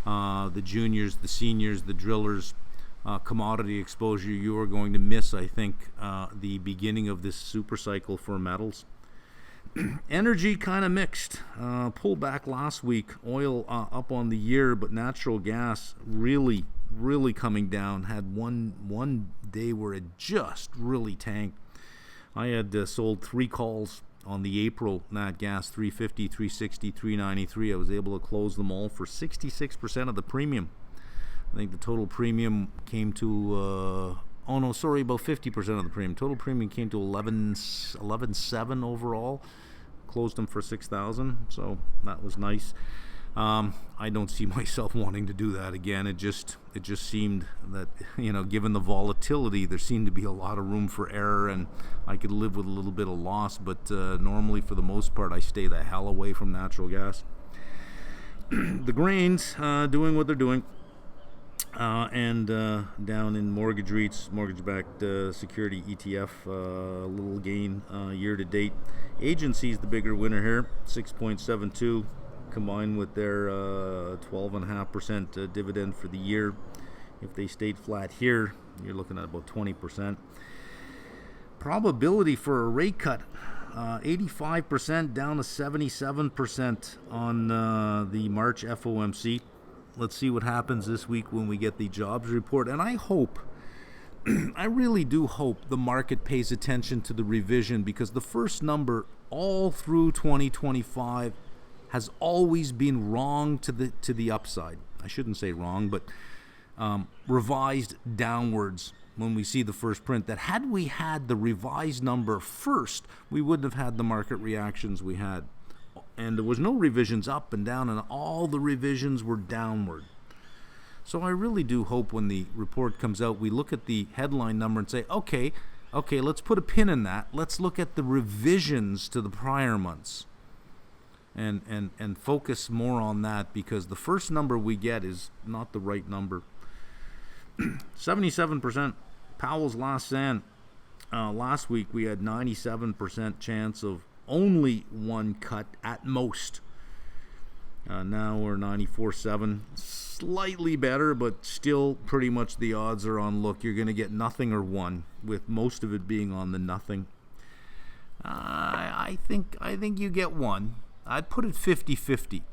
the juniors, the seniors, the drillers, commodity exposure, you are going to miss, I think, the beginning of this super cycle for metals. Energy kind of mixed. Pulled back last week. Oil up on the year, but natural gas really coming down. Had one day where it just really tanked. I had sold 3 calls on the April nat gas, 350, 360, 393. I was able to close them all for 66% of the premium. I think the total premium came to about 50% of the premium. Total premium came to 11.7 overall. Closed them for 6,000, so that was nice. I don't see myself wanting to do that again. It just seemed that, given the volatility, there seemed to be a lot of room for error, and I could live with a little bit of loss. But normally, for the most part, I stay the hell away from natural gas. The grains doing what they're doing. And down in mortgage REITs, mortgage-backed security ETF, a little gain year to date. Agencies, the bigger winner here, 6.72, combined with their 12.5% dividend for the year. If they stayed flat here, you're looking at about 20%. Probability for a rate cut, 85% down to 77% on the March FOMC. Let's see what happens this week when we get the jobs report. And I hope I really do hope the market pays attention to the revision, because the first number all through 2025 has always been wrong to the upside. I shouldn't say wrong, but revised downwards when we see the first print. That had we had the revised number first, we wouldn't have had the market reactions we had. And there was no revisions up and down, and all the revisions were downward. So I really do hope when the report comes out, we look at the headline number and say, okay, let's put a pin in that. Let's look at the revisions to the prior months and focus more on that, because the first number we get is not the right number. 77%. Powell's last stand. Last week we had 97% chance of only one cut at most. Now we're 94.7, slightly better, but still pretty much the odds are on, look, you're going to get nothing or one, with most of it being on the nothing. I think you get one. I'd put it 50-50.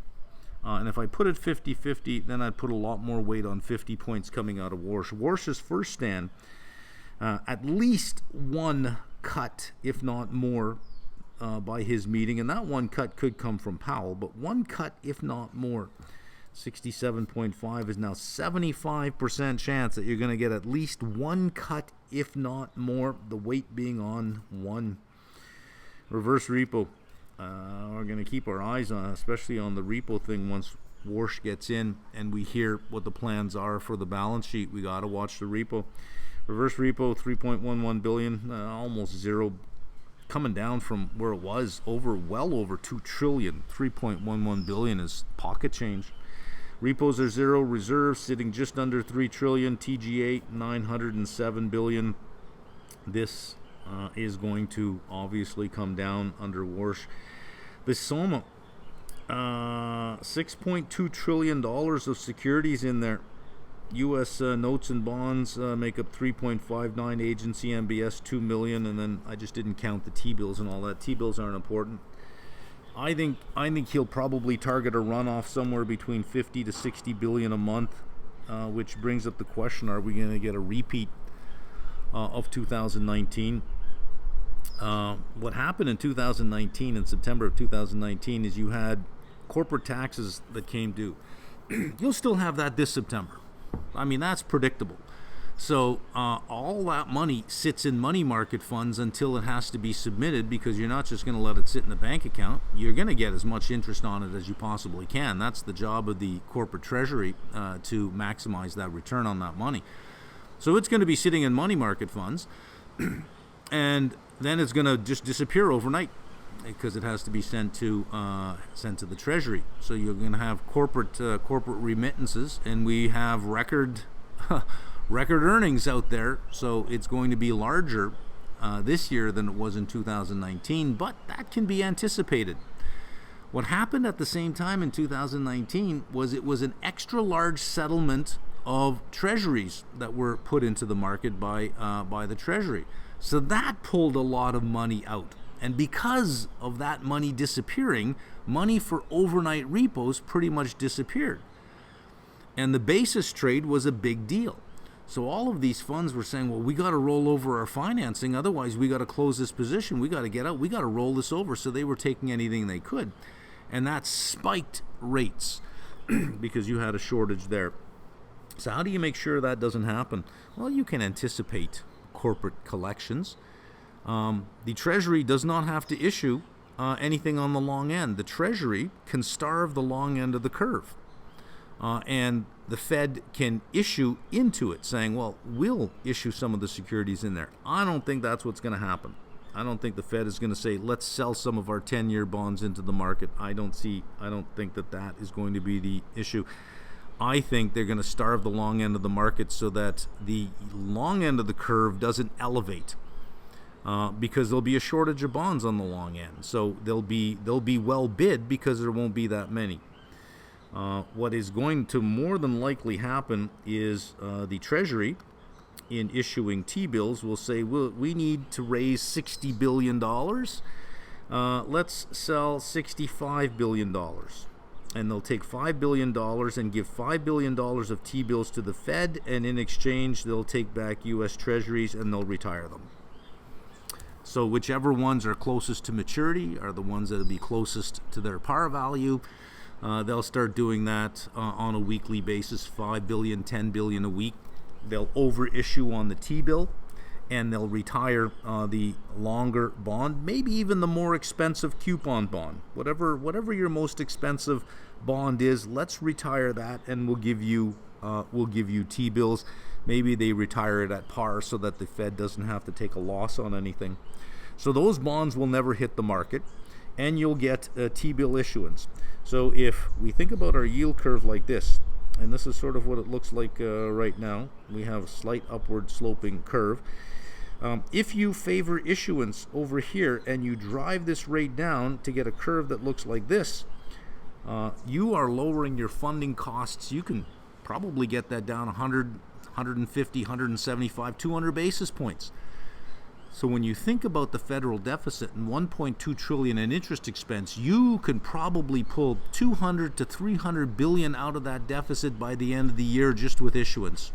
And if I put it 50-50, then I'd put a lot more weight on 50 points coming out of Warsh. Warsh's first stand, at least one cut, if not more, by his meeting, and that one cut could come from Powell, but one cut, if not more. 67.5 is now 75% chance that you're going to get at least one cut, if not more, the weight being on one. Reverse repo. We're going to keep our eyes on, especially on the repo thing. Once Warsh gets in and we hear what the plans are for the balance sheet, we got to watch the repo. Reverse repo, 3.11 billion, almost zero, coming down from where it was, well over 2 trillion. 3.11 billion is pocket change. Repos are zero. Reserves sitting just under 3 trillion. TG8, 907 billion. This is going to obviously come down under Warsh. The SOMA, $6.2 trillion of securities in there. U.S. notes and bonds make up 3.59, agency MBS 2 million, and then I just didn't count the T-bills and all that. T-bills aren't important. I think he'll probably target a runoff somewhere between 50 to 60 billion a month, which brings up the question: are we going to get a repeat of 2019? What happened in 2019, in September of 2019, is you had corporate taxes that came due. You'll still have that this September. I mean, that's predictable. So all that money sits in money market funds until it has to be submitted, because you're not just going to let it sit in the bank account. You're going to get as much interest on it as you possibly can. That's the job of the corporate treasury, to maximize that return on that money. So it's going to be sitting in money market funds, and then it's going to just disappear overnight, because it has to be sent to the Treasury. So you're going to have corporate remittances, and we have record earnings out there. So it's going to be larger this year than it was in 2019, but that can be anticipated. What happened at the same time in 2019 was it was an extra large settlement of treasuries that were put into the market by the Treasury. So that pulled a lot of money out. And because of that money disappearing, money for overnight repos pretty much disappeared. And the basis trade was a big deal. So all of these funds were saying, well, we got to roll over our financing. Otherwise, we got to close this position. We got to get out. We got to roll this over. So they were taking anything they could. And that spiked rates because you had a shortage there. So how do you make sure that doesn't happen? Well, you can anticipate corporate collections. The Treasury does not have to issue anything on the long end. The Treasury can starve the long end of the curve. And the Fed can issue into it, saying, well, we'll issue some of the securities in there. I don't think that's what's going to happen. I don't think the Fed is going to say, let's sell some of our 10-year bonds into the market. I don't think that is going to be the issue. I think they're going to starve the long end of the market so that the long end of the curve doesn't elevate. Because there'll be a shortage of bonds on the long end, so they'll be well bid because there won't be that many. What is going to more than likely happen is the Treasury, in issuing T-bills, will say, well, we need to raise $60 billion. Let's sell $65 billion. and they'll take $5 billion and give $5 billion of T-bills to the Fed, and in exchange they'll take back U.S. Treasuries and they'll retire them. So whichever ones are closest to maturity are the ones that will be closest to their par value. They'll start doing that on a weekly basis, $5 billion, $10 billion a week. They'll overissue on the T-bill, and they'll retire the longer bond, maybe even the more expensive coupon bond. Whatever your most expensive bond is, let's retire that, and we'll give you T-bills. Maybe they retire it at par so that the Fed doesn't have to take a loss on anything. So those bonds will never hit the market, and you'll get a T-bill issuance. So if we think about our yield curve like this, and this is sort of what it looks like right now, we have a slight upward sloping curve. If you favor issuance over here and you drive this rate down to get a curve that looks like this, you are lowering your funding costs. You can probably get that down 100, 150, 175, 200 basis points. So when you think about the federal deficit and $1.2 trillion in interest expense, you can probably pull 200 to 300 billion out of that deficit by the end of the year just with issuance.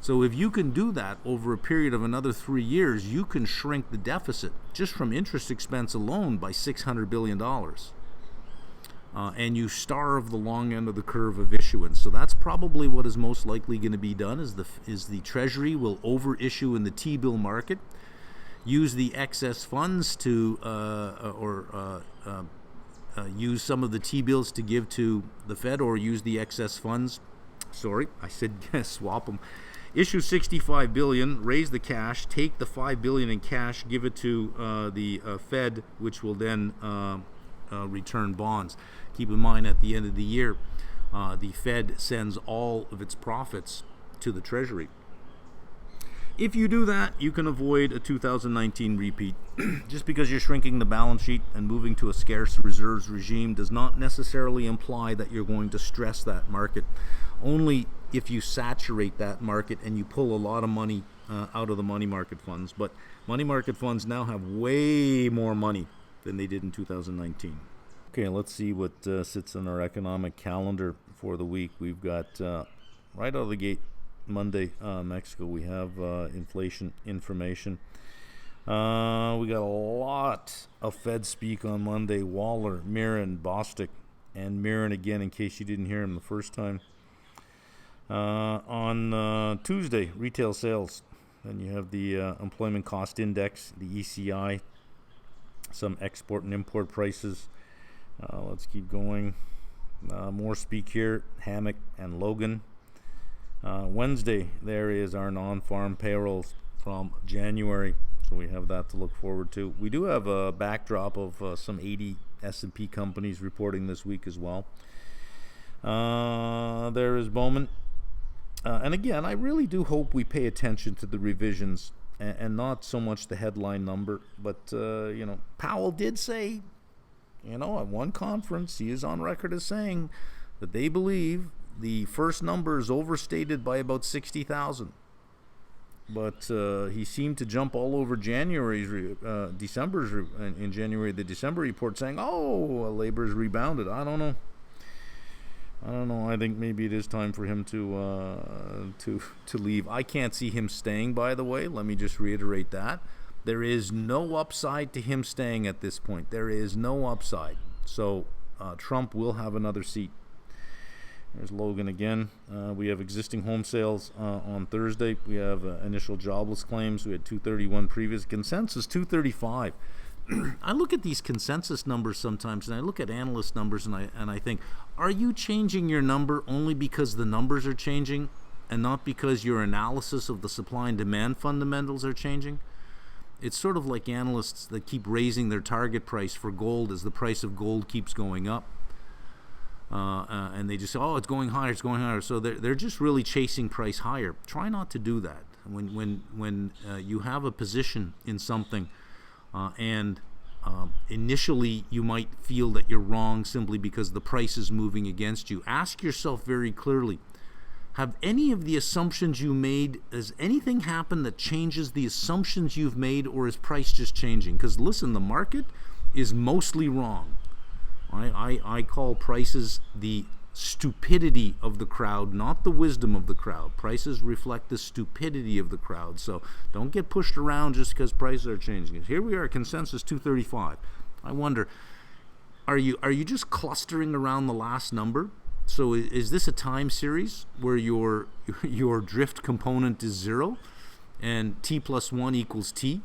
So if you can do that over a period of another 3 years, you can shrink the deficit just from interest expense alone by $600 billion. And you starve the long end of the curve of issuance. So that's probably what is most likely going to be done, is the Treasury will overissue in the T-bill market, use the excess funds to use some of the T-bills to give to the Fed, or use the excess funds. Sorry, I said swap them. Issue $65 billion, raise the cash, take the $5 billion in cash, give it to the Fed, which will then return bonds. Keep in mind, at the end of the year, the Fed sends all of its profits to the Treasury. If you do that, you can avoid a 2019 repeat. Just because you're shrinking the balance sheet and moving to a scarce reserves regime does not necessarily imply that you're going to stress that market. Only if you saturate that market and you pull a lot of money out of the money market funds. But money market funds now have way more money than they did in 2019. Okay, let's see what sits in our economic calendar for the week. We've got right out of the gate Monday, Mexico. We have inflation information. We got a lot of Fed speak on Monday. Waller, Mirren, Bostic, and Mirren again, in case you didn't hear him the first time. On Tuesday, retail sales. Then you have the employment cost index, the ECI, some export and import prices. Let's keep going. More speak here, Hammock and Logan. Wednesday, there is our non-farm payrolls from January, so we have that to look forward to. We do have a backdrop of some 80 S&P companies reporting this week as well. There is Bowman. And again, I really do hope we pay attention to the revisions and not so much the headline number. But, Powell did say, at one conference, he is on record as saying that they believe the first number is overstated by about 60,000. But he seemed to jump all over December's in January, the December report saying, labor's rebounded. I don't know. I think maybe it is time for him to leave. I can't see him staying, by the way. Let me just reiterate that. There is no upside to him staying at this point. There is no upside. So Trump will have another seat. There's Logan again. We have existing home sales on Thursday. We have initial jobless claims. We had 231 previous. Consensus 235. I look at these consensus numbers sometimes, and I look at analyst numbers, and I think, are you changing your number only because the numbers are changing and not because your analysis of the supply and demand fundamentals are changing? It's sort of like analysts that keep raising their target price for gold as the price of gold keeps going up. And they just say, it's going higher, it's going higher. So they're just really chasing price higher. Try not to do that. When you have a position in something, and initially you might feel that you're wrong simply because the price is moving against you, ask yourself very clearly, have any of the assumptions you made, has anything happened that changes the assumptions you've made, or is price just changing? Because listen, the market is mostly wrong. I call prices the stupidity of the crowd, not the wisdom of the crowd. Prices reflect the stupidity of the crowd. So don't get pushed around just because prices are changing. Here we are, consensus 235. I wonder, are you just clustering around the last number? So is this a time series where your drift component is 0 and t plus 1 equals t?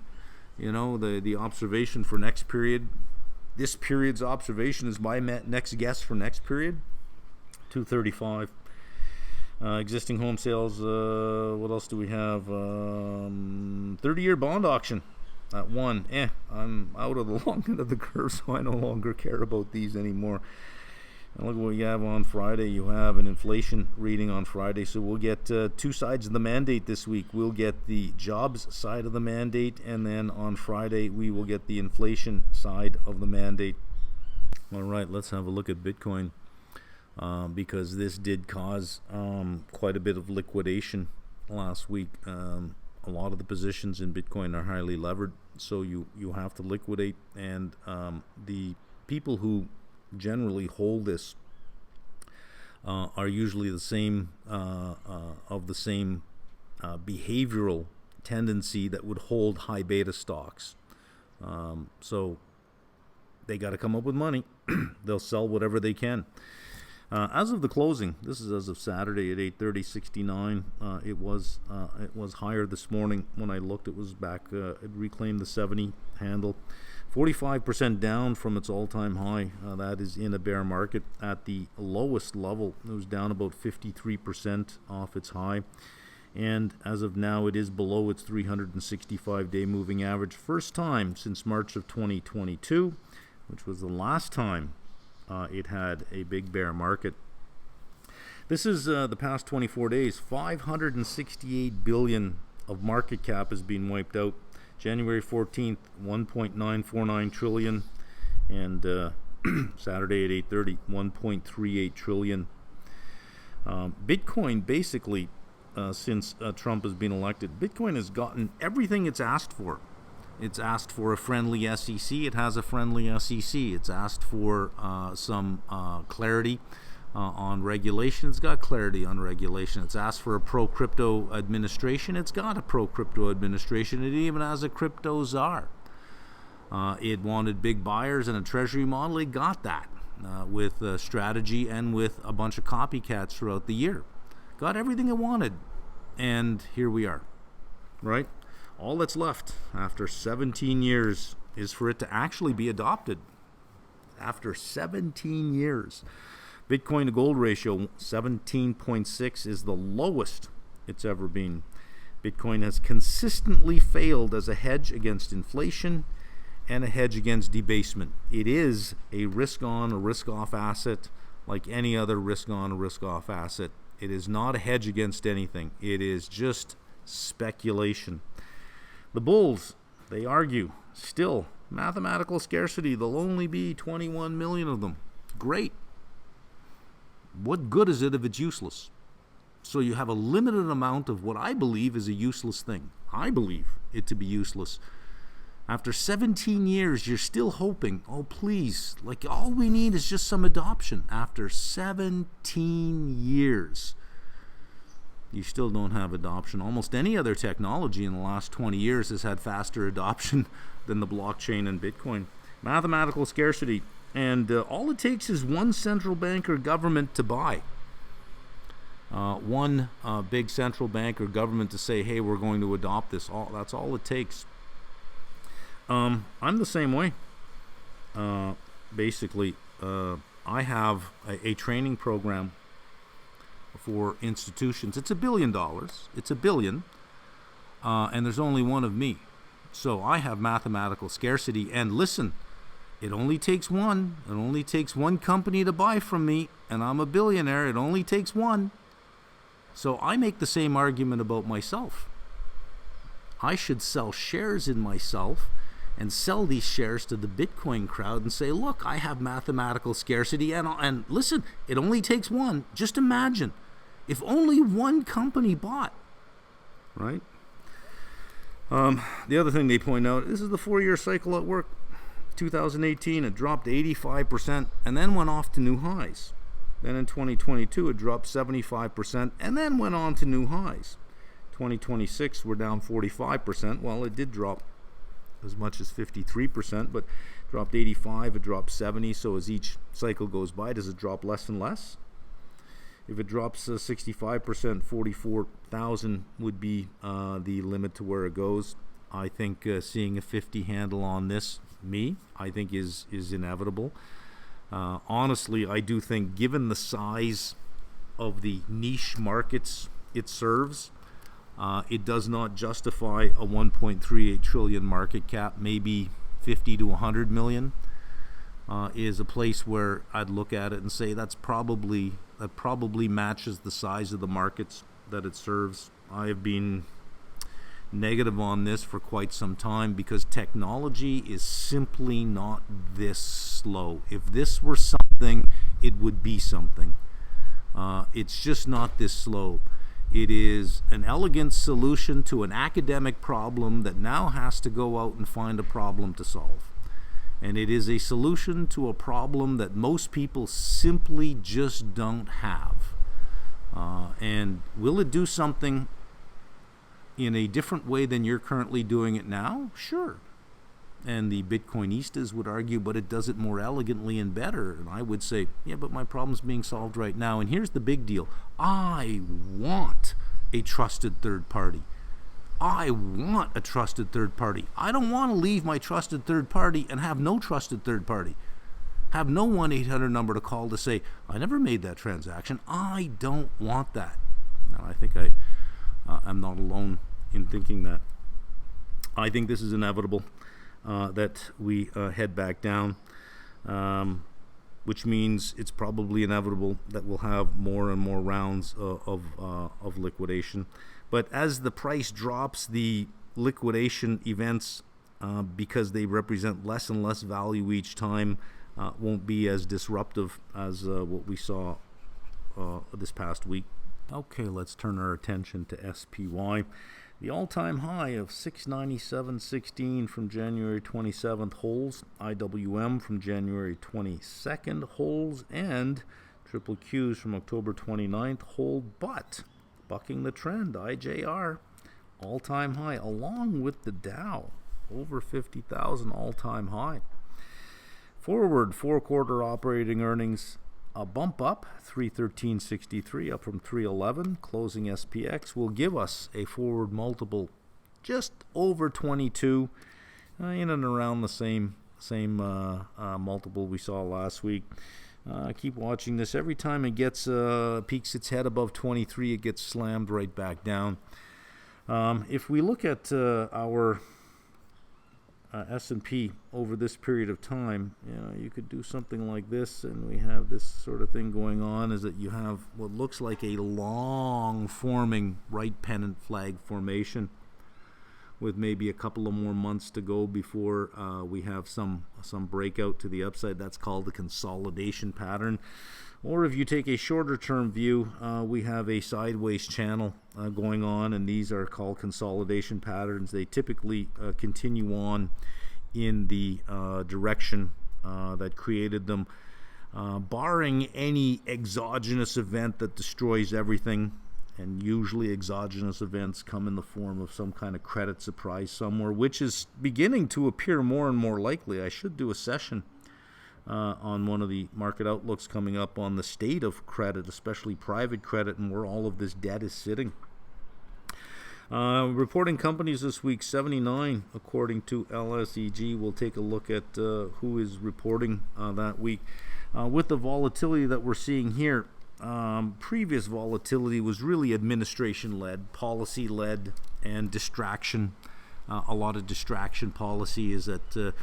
You know, the observation for next period, this period's observation is my next guess for next period. 235. Existing home sales. What else do we have? 30-year bond auction at 1. I'm out of the long end of the curve, so I no longer care about these anymore. And look what you have on Friday. You have an inflation reading on Friday, so we'll get two sides of the mandate this week. We'll get the jobs side of the mandate, and then on Friday we will get the inflation side of the mandate. All right, let's have a look at Bitcoin, because this did cause quite a bit of liquidation last week. A lot of the positions in Bitcoin are highly levered, so you have to liquidate, and the people who generally hold this are usually the same of the same behavioral tendency that would hold high beta stocks. So they got to come up with money. They'll sell whatever they can. As of the closing, this is as of Saturday at 8:30.69. It was higher this morning. When I looked, it was back. It reclaimed the 70 handle. 45% down from its all-time high. That is in a bear market. At the lowest level, it was down about 53% off its high. And as of now, it is below its 365-day moving average. First time since March of 2022, which was the last time it had a big bear market. This is the past 24 days. 568 billion of market cap has been wiped out. January 14th, 1.949 trillion, and Saturday at 8:30, 1.38 trillion. Bitcoin, basically, since Trump has been elected, Bitcoin has gotten everything it's asked for. It's asked for a friendly SEC. It has a friendly SEC. It's asked for some clarity on regulation. It's got clarity on regulation. It's asked for a pro-crypto administration. It's got a pro-crypto administration. It even has a crypto czar. It wanted big buyers and a treasury model. It got that with strategy and with a bunch of copycats throughout the year. Got everything it wanted. And here we are, right? All that's left after 17 years is for it to actually be adopted. After 17 years. Bitcoin to gold ratio 17.6 is the lowest it's ever been. Bitcoin has consistently failed as a hedge against inflation and a hedge against debasement. It is a risk-on or risk-off asset like any other risk-on or risk-off asset. It is not a hedge against anything. It is just speculation. The bulls, they argue, still, mathematical scarcity. There'll only be 21 million of them. Great. What good is it if it's useless? So you have a limited amount of what I believe is a useless thing. I believe it to be useless. After 17 years, you're still hoping, oh please, like all we need is just some adoption. After 17 years, you still don't have adoption. Almost any other technology in the last 20 years has had faster adoption than the blockchain and Bitcoin. Mathematical scarcity. And all it takes is one central bank or government to buy. One big central bank or government to say, hey, we're going to adopt this. That's all it takes. I'm the same way. Basically, I have a training program for institutions. It's $1 billion. It's $1 billion. And there's only one of me. So I have mathematical scarcity. And listen, it only takes one. It only takes one company to buy from me, and I'm a billionaire. It only takes one. So I make the same argument about myself. I should sell shares in myself and sell these shares to the Bitcoin crowd and say, look, I have mathematical scarcity. And listen, it only takes one. Just imagine if only one company bought, right? The other thing they point out, this is the 4-year cycle at work. 2018, it dropped 85% and then went off to new highs. Then in 2022, it dropped 75% and then went on to new highs. 2026, we're down 45%. Well, it did drop as much as 53%, but dropped 85, it dropped 70. So as each cycle goes by, does it drop less and less? If it drops 65%, 44,000 would be the limit to where it goes. I think seeing a 50 handle on this, I think is inevitable. Honestly, I do think, given the size of the niche markets it serves, it does not justify a 1.38 trillion market cap. Maybe 50 to 100 million is a place where I'd look at it and say that probably matches the size of the markets that it serves. I have been negative on this for quite some time because technology is simply not this slow. If this were something, it would be something. It's just not this slow. It is an elegant solution to an academic problem that now has to go out and find a problem to solve. And it is a solution to a problem that most people simply just don't have. And will it do something in a different way than you're currently doing it now? Sure. And the Bitcoinistas would argue, but it does it more elegantly and better. And I would say, yeah, but my problem's being solved right now. And here's the big deal. I want a trusted third party. I want a trusted third party. I don't want to leave my trusted third party and have no trusted third party. Have no 1-800 number to call to say, I never made that transaction. I don't want that. Now, I think I'm not alone in thinking that. I think this is inevitable. That we head back down, which means it's probably inevitable that we'll have more and more rounds of liquidation. But as the price drops, the liquidation events, because they represent less and less value each time, won't be as disruptive as what we saw this past week. Okay, let's turn our attention to SPY. The all-time high of 697.16 from January 27th holds. IWM from January 22nd holds, and triple Qs from October 29th hold, but bucking the trend, IJR all-time high, along with the Dow, over 50,000 all-time high. Forward four-quarter operating earnings, a bump up, 313.63 up from 311. Closing SPX will give us a forward multiple just over 22, in and around the same multiple we saw last week. Keep watching this. Every time it gets peaks its head above 23, it gets slammed right back down. If we look at our S&P over this period of time, you could do something like this, and we have this sort of thing going on, is that you have what looks like a long forming right pennant flag formation with maybe a couple of more months to go before we have some breakout to the upside. That's called the consolidation pattern. Or if you take a shorter term view, we have a sideways channel going on, and these are called consolidation patterns. They typically continue on in the direction that created them, barring any exogenous event that destroys everything. And usually exogenous events come in the form of some kind of credit surprise somewhere, which is beginning to appear more and more likely. I should do a session on one of the market outlooks coming up on the state of credit, especially private credit, and where all of this debt is sitting. Reporting companies this week, 79 according to LSEG. We'll take a look at who is reporting that week. With the volatility that we're seeing here, previous volatility was really administration-led, policy-led, and distraction. A lot of distraction policy is that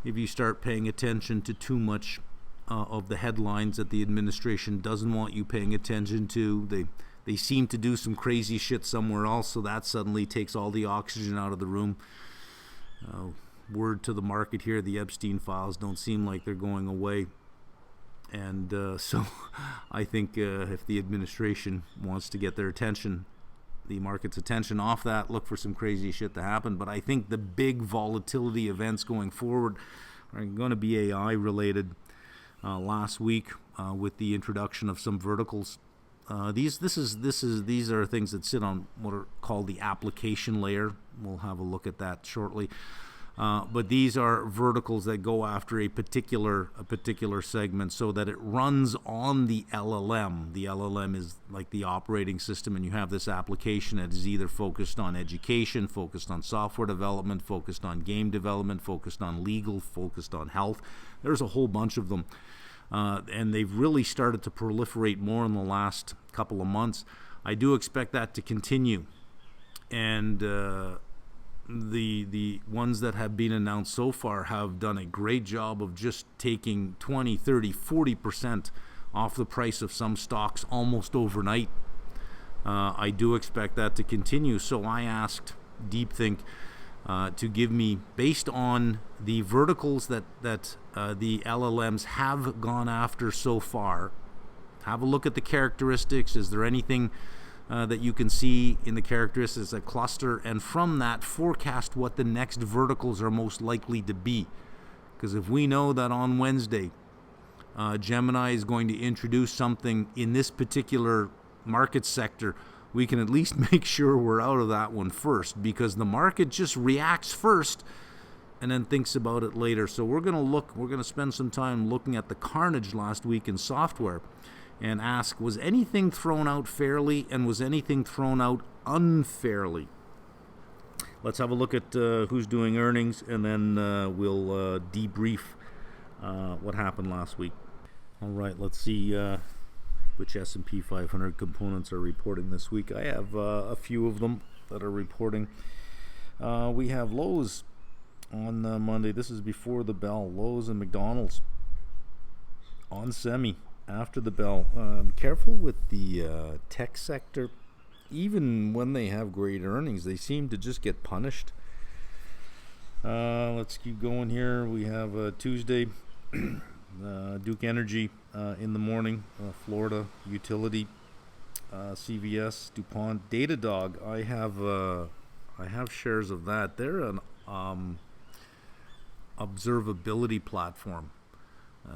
if you start paying attention to too much of the headlines that the administration doesn't want you paying attention to, they seem to do some crazy shit somewhere else, so that suddenly takes all the oxygen out of the room. Word to the market here, the Epstein files don't seem like they're going away. And so I think if the administration wants to get their attention, the market's attention off that, look for some crazy shit to happen. But I think the big volatility events going forward are going to be AI related. Last week, with the introduction of some verticals, these are things that sit on what are called the application layer. We'll have a look at that shortly. But these are verticals that go after a particular segment, so that it runs on the LLM. The LLM is like the operating system, and you have this application that is either focused on education, focused on software development, focused on game development, focused on legal, focused on health. There's a whole bunch of them, and they've really started to proliferate more in the last couple of months. I do expect that to continue, and the ones that have been announced so far have done a great job of just taking 20, 30, 40% off the price of some stocks almost overnight. I do expect that to continue. So I asked DeepThink to give me, based on the verticals that the LLMs have gone after so far, have a look at the characteristics. Is there anything that you can see in the characteristics of cluster, and from that forecast what the next verticals are most likely to be? Because if we know that on Wednesday Gemini is going to introduce something in this particular market sector, we can at least make sure we're out of that one first, because the market just reacts first and then thinks about it later. So we're going to spend some time looking at the carnage last week in software and ask, was anything thrown out fairly, and was anything thrown out unfairly? Let's have a look at who's doing earnings, and then we'll debrief what happened last week. All right, let's see which S&P 500 components are reporting this week. I have a few of them that are reporting. We have Lowe's on Monday. This is before the bell. Lowe's and McDonald's on semi after the bell. Careful with the tech sector. Even when they have great earnings, they seem to just get punished. Let's keep going here. We have Tuesday, Duke Energy in the morning, Florida Utility, CVS, DuPont, Datadog. I have shares of that. They're an observability platform.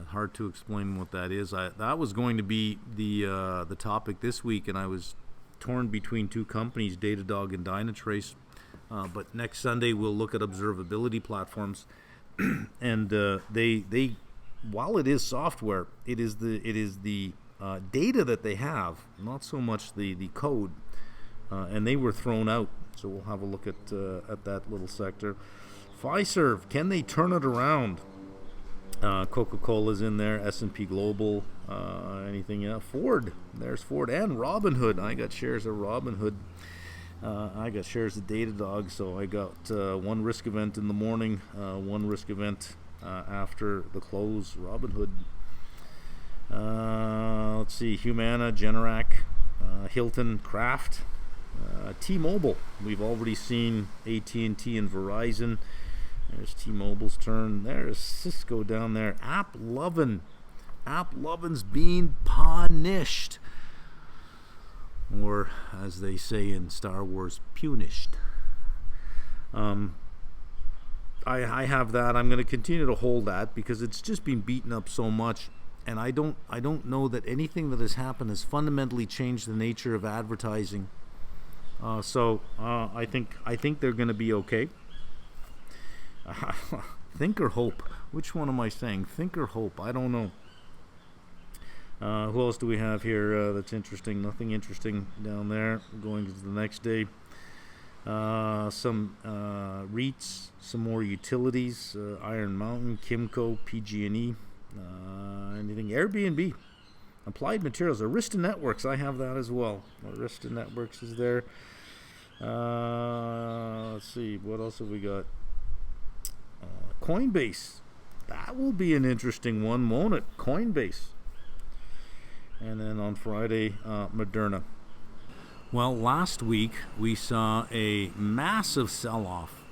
Hard to explain what that is. That was going to be the topic this week, and I was torn between two companies, Datadog and Dynatrace. But next Sunday we'll look at observability platforms, and they while it is software, it is the data that they have, not so much the code, and they were thrown out. So we'll have a look at that little sector. Fiserv, can they turn it around? Coca-Cola's in there, S&P Global, anything else? Ford, there's Ford, and Robinhood. I got shares of Robinhood. I got shares of Datadog, so I got one risk event in the morning, one risk event after the close. Robinhood. Let's see, Humana, Generac, Hilton, Kraft, T-Mobile. We've already seen AT&T and Verizon. There's T-Mobile's turn. There's Cisco down there. AppLovin. AppLovin's being punished. Or, as they say in Star Wars, punished. I have that. I'm going to continue to hold that because it's just been beaten up so much, and I don't know that anything that has happened has fundamentally changed the nature of advertising. So I think they're going to be okay. Think or hope? Which one am I saying? Think or hope? I don't know. Who else do we have here that's interesting? Nothing interesting down there. Going to the next day. Some REITs, some more utilities, Iron Mountain, Kimco, PG&E, anything, Airbnb, Applied Materials, Arista Networks, I have that as well. Arista Networks is there. Let's see, what else have we got? Coinbase, that will be an interesting one, won't it? Coinbase. And then on Friday, Moderna. Well, last week we saw a massive sell-off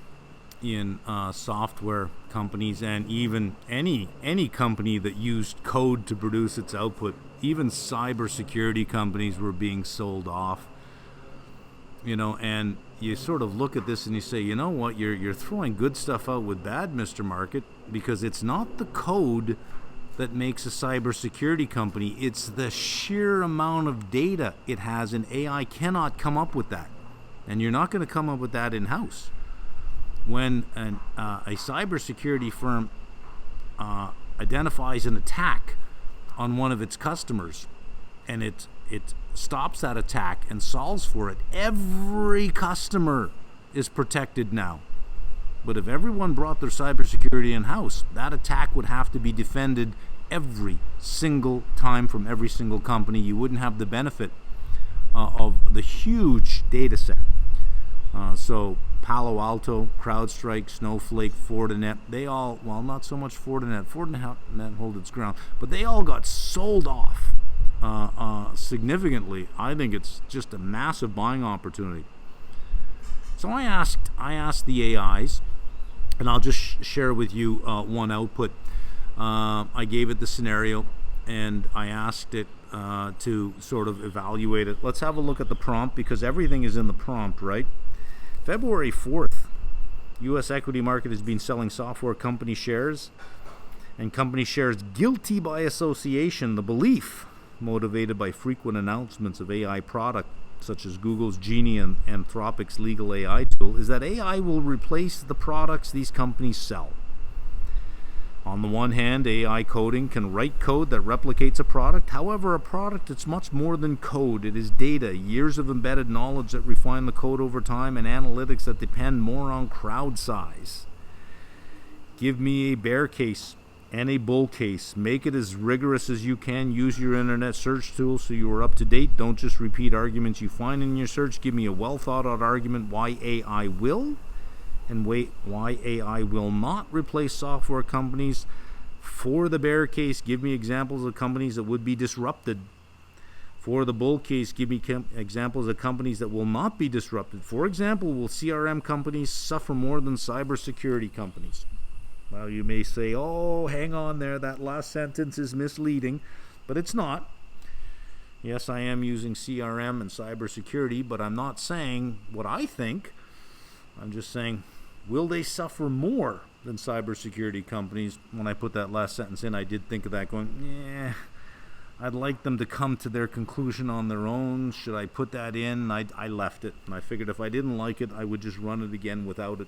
in software companies, and even any company that used code to produce its output. Even cybersecurity companies were being sold off. And you sort of look at this and you say, you know what, you're throwing good stuff out with bad, Mr. Market, because it's not the code that makes a cybersecurity company. It's the sheer amount of data it has, and AI cannot come up with that. And you're not going to come up with that in-house. When a cybersecurity firm identifies an attack on one of its customers, and it stops that attack and solves for it, every customer is protected now. But if everyone brought their cybersecurity in-house, that attack would have to be defended every single time from every single company. You wouldn't have the benefit of the huge data set. So Palo Alto, CrowdStrike, Snowflake, Fortinet, they all, well, not so much Fortinet hold its ground, but they all got sold off significantly. I think it's just a massive buying opportunity. So I asked the AIs, and I'll just share with you one output. I gave it the scenario, and I asked it to sort of evaluate it. Let's have a look at the prompt, because everything is in the prompt, right? February 4th, U.S. equity market has been selling software company shares, and company shares guilty by association. The belief, motivated by frequent announcements of AI product, such as Google's Genie and Anthropic's legal AI tool, is that AI will replace the products these companies sell. On the one hand, AI coding can write code that replicates a product. However, a product is much more than code. It is data, years of embedded knowledge that refine the code over time, and analytics that depend more on crowd size. Give me a bear case and a bull case. Make it as rigorous as you can. Use your internet search tools so you are up to date. Don't just repeat arguments you find in your search. Give me a well thought out argument why AI will and why AI will not replace software companies. For the bear case, give me examples of companies that would be disrupted. For the bull case, give me examples of companies that will not be disrupted. For example, will CRM companies suffer more than cybersecurity companies? Well, you may say, oh, hang on there, that last sentence is misleading, but it's not. Yes, I am using CRM and cybersecurity, but I'm not saying what I think. I'm just saying, will they suffer more than cybersecurity companies? When I put that last sentence in, I did think of that going, yeah, I'd like them to come to their conclusion on their own. Should I put that in? I left it, and I figured if I didn't like it, I would just run it again without it.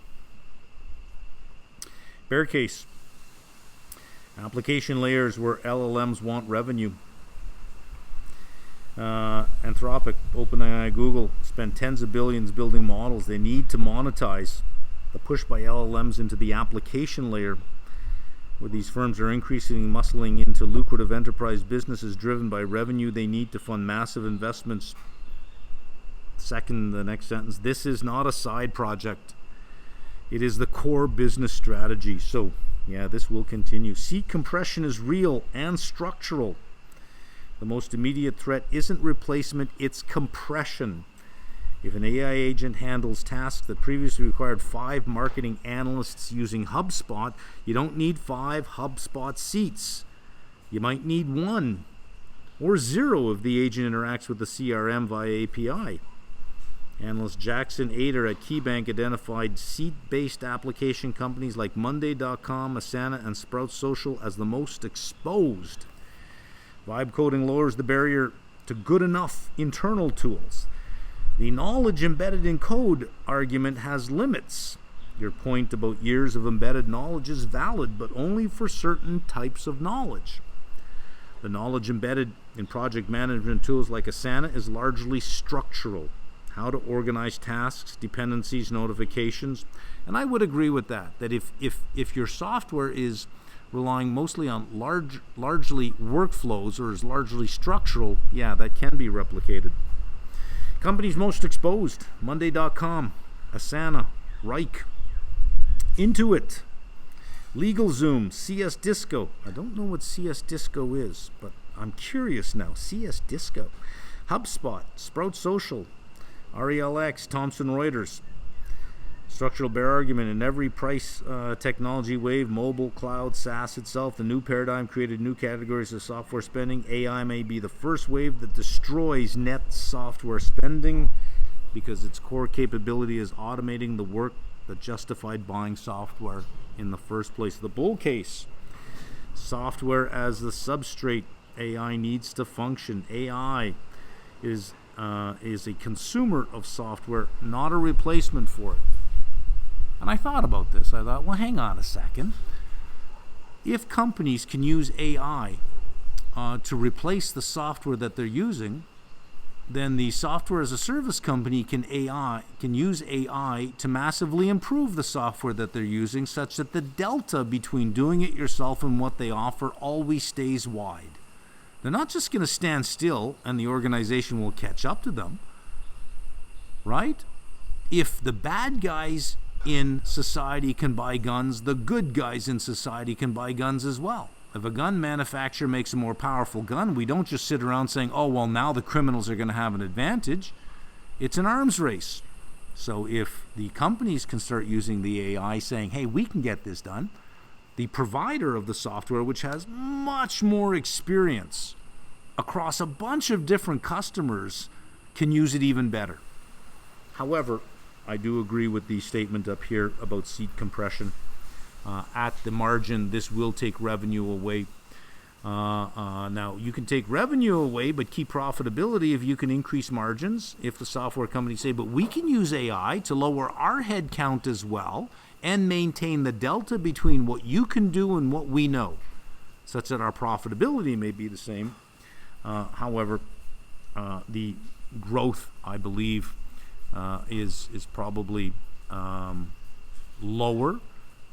Bear case. Application layers where LLMs want revenue. Anthropic, OpenAI, Google spend tens of billions building models. They need to monetize. The push by LLMs into the application layer, where these firms are increasingly muscling into lucrative enterprise businesses driven by revenue. They need to fund massive investments. Second, the next sentence, this is not a side project. It is the core business strategy. So, yeah, this will continue. Seat compression is real and structural. The most immediate threat isn't replacement, it's compression. If an AI agent handles tasks that previously required 5 marketing analysts using HubSpot, you don't need 5 HubSpot seats. You might need 1 or 0 if the agent interacts with the CRM via API. Analyst Jackson Ader at KeyBank identified seat-based application companies like Monday.com, Asana, and Sprout Social as the most exposed. Vibe coding lowers the barrier to good enough internal tools. The knowledge embedded in code argument has limits. Your point about years of embedded knowledge is valid, but only for certain types of knowledge. The knowledge embedded in project management tools like Asana is largely structural. How to organize tasks, dependencies, notifications. And I would agree with that if your software is relying mostly on largely workflows or is largely structural, yeah, that can be replicated. Companies most exposed: Monday.com, Asana, Reich, Intuit, LegalZoom, CS Disco. I don't know what CS Disco is, but I'm curious now. CS Disco, HubSpot, Sprout Social, RELX, Thomson Reuters. Structural bear argument: in every price technology wave, mobile, cloud, SaaS itself, the new paradigm created new categories of software spending. AI may be the first wave that destroys net software spending. because its core capability is automating the work that justified buying software in the first place. The bull case: software as the substrate. AI needs to function. AI is a consumer of software, not a replacement for it. And I thought about this. I thought, well, hang on a second. If companies can use AI to replace the software that they're using, then the software as a service company can use AI to massively improve the software that they're using, such that the delta between doing it yourself and what they offer always stays wide. They're not just going to stand still and the organization will catch up to them, right? If the bad guys in society can buy guns, the good guys in society can buy guns as well. If a gun manufacturer makes a more powerful gun, we don't just sit around saying, oh, well, now the criminals are going to have an advantage. It's an arms race. So if the companies can start using the AI saying, hey, we can get this done, the provider of the software, which has much more experience across a bunch of different customers, can use it even better. However, I do agree with the statement up here about seat compression. At the margin, this will take revenue away. Now, you can take revenue away but keep profitability if you can increase margins. If the software companies say, but we can use AI to lower our head count as well and maintain the delta between what you can do and what we know, such that our profitability may be the same. However, the growth, I believe, is probably lower,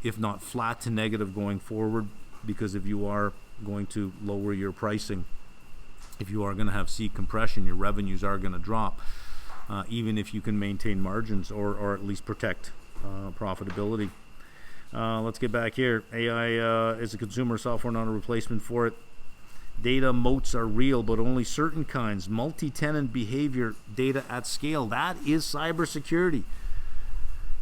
if not flat to negative going forward, because if you are going to lower your pricing, if you are going to have seat compression, your revenues are going to drop, even if you can maintain margins or at least protect profitability. Let's get back here. AI is a consumer software, not a replacement for it. Data moats are real, but only certain kinds. Multi-tenant behavior data at scale, that is cybersecurity.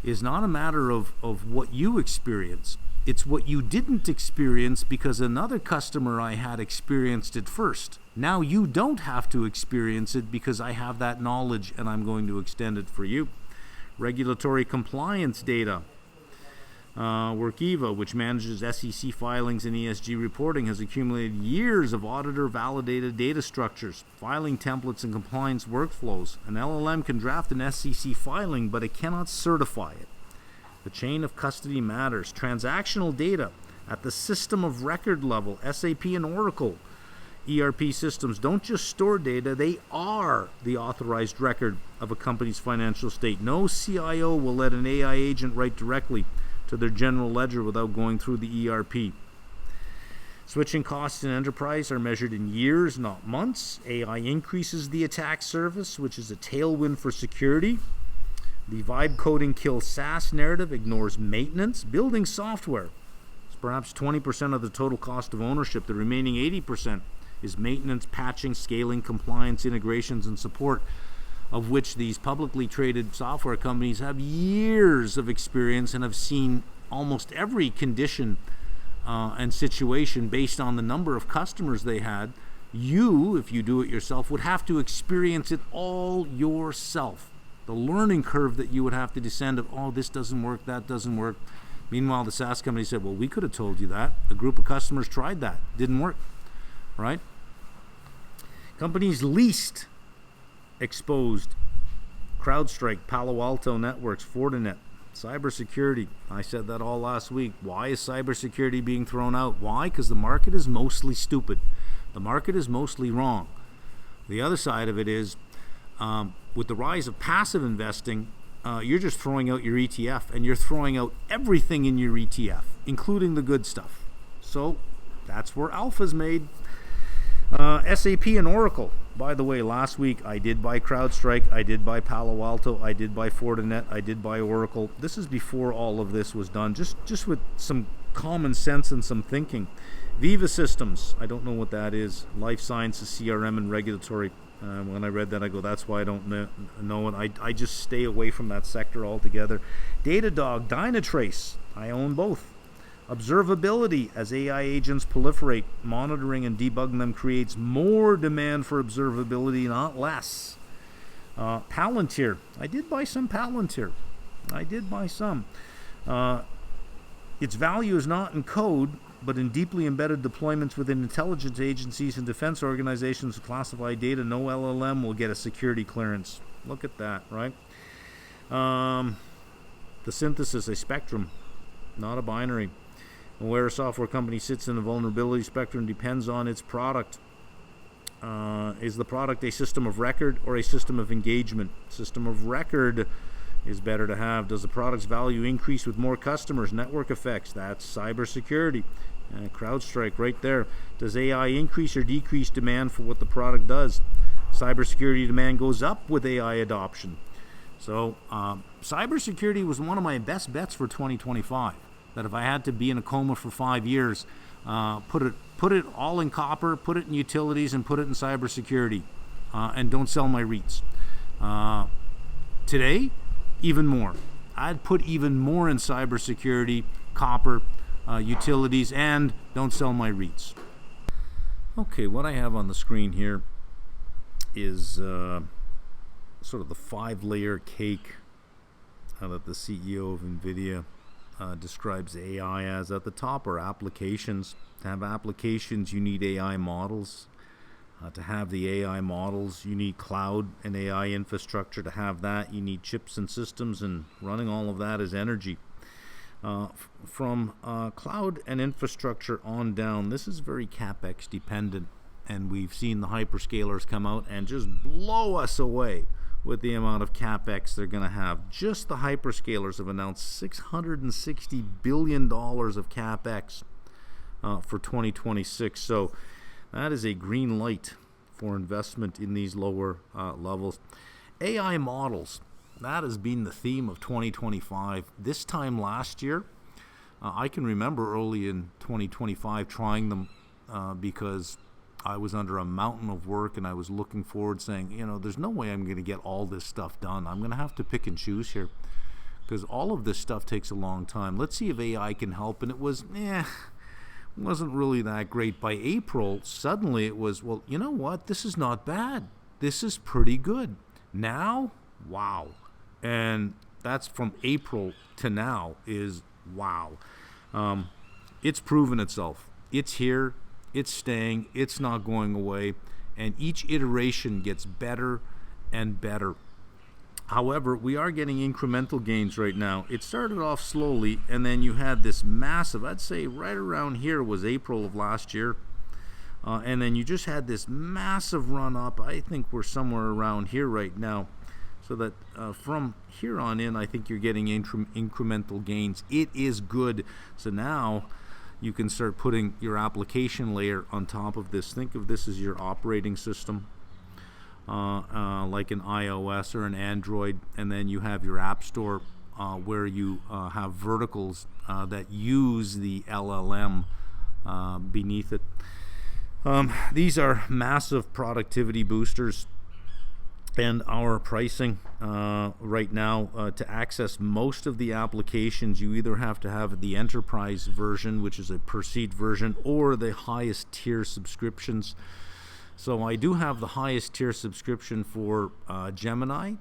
Is not a matter of what you experience. It's what you didn't experience because another customer I had experienced it first. Now you don't have to experience it because I have that knowledge and I'm going to extend it for you. Regulatory compliance data. Workiva, which manages SEC filings and ESG reporting, has accumulated years of auditor-validated data structures, filing templates, and compliance workflows. An LLM can draft an SEC filing, but it cannot certify it. The chain of custody matters. Transactional data at the system of record level. SAP and Oracle ERP systems don't just store data, they are the authorized record of a company's financial state. No CIO will let an AI agent write directly to their general ledger without going through the ERP. Switching costs in enterprise are measured in years, not months. AI increases the attack surface, which is a tailwind for security. The vibe coding kills SaaS narrative ignores maintenance. Building software is perhaps 20% of the total cost of ownership. The remaining 80% is maintenance, patching, scaling, compliance, integrations, and support, of which these publicly traded software companies have years of experience and have seen almost every condition and situation based on the number of customers they had. You, if you do it yourself, would have to experience it all yourself. The learning curve that you would have to descend of, oh, this doesn't work, that doesn't work. Meanwhile, the SaaS company said, well, we could have told you that. A group of customers tried that. Didn't work, right? Companies least exposed: CrowdStrike, Palo Alto Networks, Fortinet. Cybersecurity, I said that all last week. Why is cybersecurity being thrown out? Why? Because the market is mostly stupid. The market is mostly wrong. The other side of it is, with the rise of passive investing, you're just throwing out your ETF, and you're throwing out everything in your ETF, including the good stuff. So that's where alpha's made. SAP and Oracle. By the way, last week I did buy CrowdStrike, I did buy Palo Alto, I did buy Fortinet, I did buy Oracle. This is before all of this was done, just with some common sense and some thinking. Viva Systems, I don't know what that is. Life Sciences, CRM, and Regulatory. When I read that, I go, that's why I don't know it. I just stay away from that sector altogether. Datadog, Dynatrace, I own both. Observability, as AI agents proliferate, monitoring and debugging them creates more demand for observability, not less. Palantir. I did buy some Palantir. Its value is not in code, but in deeply embedded deployments within intelligence agencies and defense organizations to classify data. No LLM will get a security clearance. Look at that, right? The synthesis, a spectrum, not a binary. And where a software company sits in the vulnerability spectrum depends on its product. Is the product a system of record or a system of engagement? System of record is better to have. Does the product's value increase with more customers? Network effects, that's cybersecurity. CrowdStrike right there. Does AI increase or decrease demand for what the product does? Cybersecurity demand goes up with AI adoption. So cybersecurity was one of my best bets for 2025. That if I had to be in a coma for 5 years, put it all in copper, put it in utilities, and put it in cybersecurity, and don't sell my REITs. Today, even more. I'd put even more in cybersecurity, copper, utilities, and don't sell my REITs. Okay, what I have on the screen here is sort of the 5-layer cake that the CEO of NVIDIA describes AI as. At the top are applications. To have applications, you need AI models. To have the AI models, you need cloud and AI infrastructure. To have that, you need chips and systems, and running all of that is energy. From cloud and infrastructure on down, this is very CapEx dependent, and we've seen the hyperscalers come out and just blow us away with the amount of CapEx they're going to have. Just the hyperscalers have announced $660 billion of CapEx for 2026. So that is a green light for investment in these lower levels. AI models, that has been the theme of 2025. This time last year, I can remember early in 2025 trying them because I was under a mountain of work and I was looking forward saying, there's no way I'm going to get all this stuff done. I'm going to have to pick and choose here because all of this stuff takes a long time. Let's see if AI can help. And it wasn't really that great. By April, suddenly it was, well, you know what? This is not bad. This is pretty good. Now, wow. And that's from April to now is wow. It's proven itself. It's here. It's staying. It's not going away. And each iteration gets better and better. However, we are getting incremental gains right now. It started off slowly, and then you had this massive, I'd say right around here was April of last year. And then you just had this massive run up. I think we're somewhere around here right now. So that from here on in, I think you're getting incremental gains. It is good. So now you can start putting your application layer on top of this. Think of this as your operating system, like an iOS or an Android, and then you have your app store where you have verticals that use the LLM beneath it. These are massive productivity boosters. And our pricing right now, to access most of the applications, you either have to have the enterprise version, which is a per seat version, or the highest tier subscriptions. So I do have the highest tier subscription for Gemini,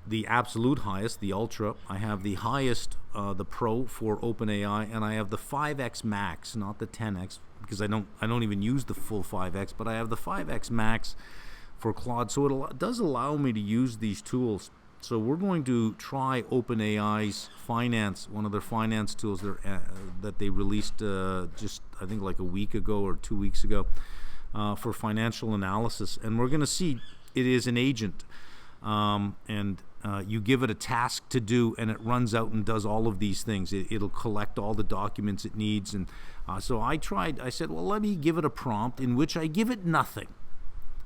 the absolute highest, the Ultra. I have the highest, the Pro for OpenAI, and I have the 5X Max, not the 10X, because I don't even use the full 5X, but I have the 5X Max for Claude. So it does allow me to use these tools. So we're going to try OpenAI's finance, one of their finance tools that they released just I think like a week ago or 2 weeks ago for financial analysis. And we're going to see it is an agent. And you give it a task to do, and it runs out and does all of these things. It'll collect all the documents it needs. And so I said, well, let me give it a prompt in which I give it nothing.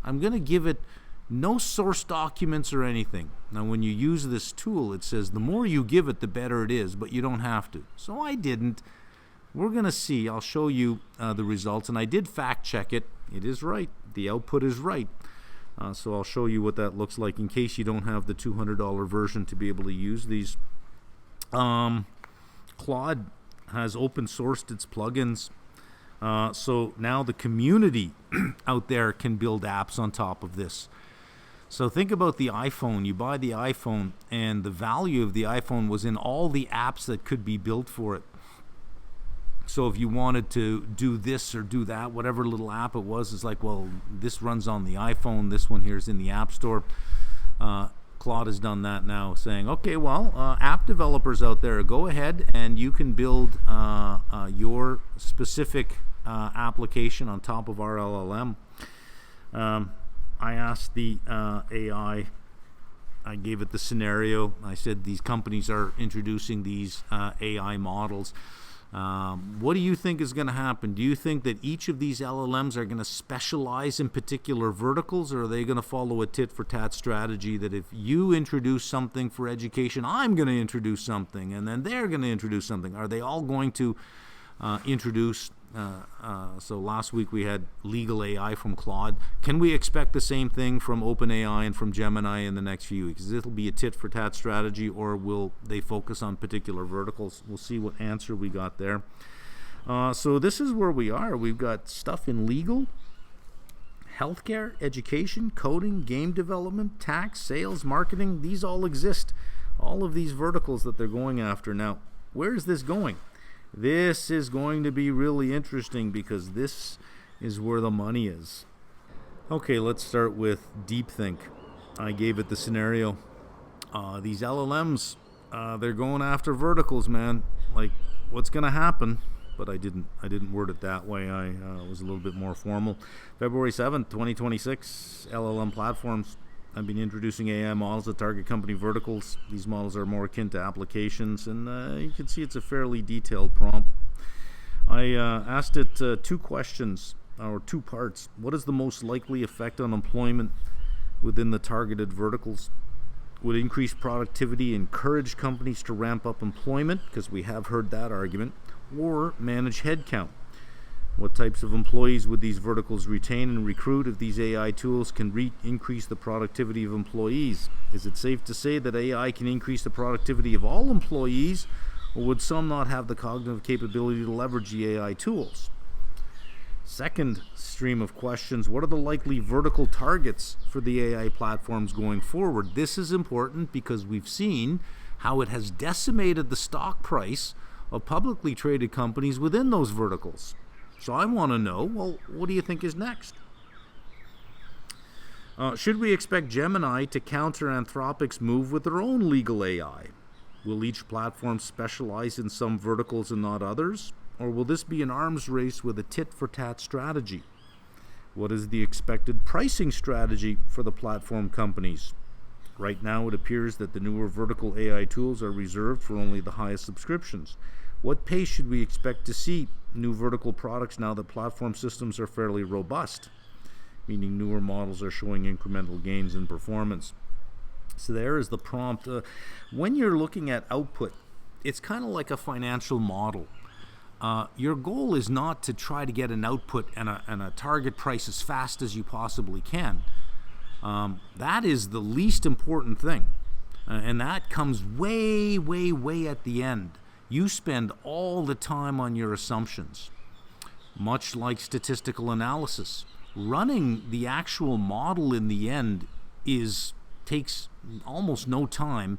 I'm going to give it no source documents or anything. Now, when you use this tool, it says the more you give it, the better it is, but you don't have to. So I didn't. We're going to see. I'll show you the results. And I did fact check it. It is right. The output is right. So I'll show you what that looks like in case you don't have the $200 version to be able to use these. Claude has open sourced its plugins. So now the community out there can build apps on top of this. So think about the iPhone. You buy the iPhone, and the value of the iPhone was in all the apps that could be built for it. So if you wanted to do this or do that, whatever little app it was, it's like, well, this runs on the iPhone. This one here is in the App Store. Claude has done that now, saying, okay, well, app developers out there, go ahead and you can build your specific application on top of our LLM. I asked the AI, I gave it the scenario. I said these companies are introducing these AI models. What do you think is going to happen? Do you think that each of these LLMs are going to specialize in particular verticals, or are they going to follow a tit-for-tat strategy that if you introduce something for education, I'm going to introduce something, and then they're going to introduce something? Are they all going to introduce... So last week we had legal AI from Claude. Can we expect the same thing from OpenAI and from Gemini in the next few weeks? It'll be a tit-for-tat strategy, or will they focus on particular verticals? We'll see what answer we got there. So this is where we are. We've got stuff in legal, healthcare, education, coding, game development, tax, sales, marketing. These all exist. All of these verticals that they're going after. Now, where is this going? This is going to be really interesting because this is where the money is. Okay, let's start with DeepThink. I gave it the scenario. These LLMs, they're going after verticals, man. Like, what's going to happen? But I didn't word it that way. I was a little bit more formal. February 7th, 2026, LLM platforms. I've been introducing AI models that target company verticals. These models are more akin to applications, and you can see it's a fairly detailed prompt. I asked it two questions, or two parts. What is the most likely effect on employment within the targeted verticals? Would increased productivity encourage companies to ramp up employment, because we have heard that argument, or manage headcount? What types of employees would these verticals retain and recruit if these AI tools can increase the productivity of employees? Is it safe to say that AI can increase the productivity of all employees, or would some not have the cognitive capability to leverage the AI tools? Second stream of questions, what are the likely vertical targets for the AI platforms going forward? This is important because we've seen how it has decimated the stock price of publicly traded companies within those verticals. So I want to know, well, what do you think is next? Should we expect Gemini to counter Anthropic's move with their own legal AI? Will each platform specialize in some verticals and not others? Or will this be an arms race with a tit-for-tat strategy? What is the expected pricing strategy for the platform companies? Right now it appears that the newer vertical AI tools are reserved for only the highest subscriptions. What pace should we expect to see new vertical products now that platform systems are fairly robust, meaning newer models are showing incremental gains in performance? So there is the prompt. When you're looking at output, it's kind of like a financial model. Your goal is not to try to get an output and a target price as fast as you possibly can. That is the least important thing. And that comes way, way, way at the end. You spend all the time on your assumptions. Much like statistical analysis, running the actual model in the end takes almost no time.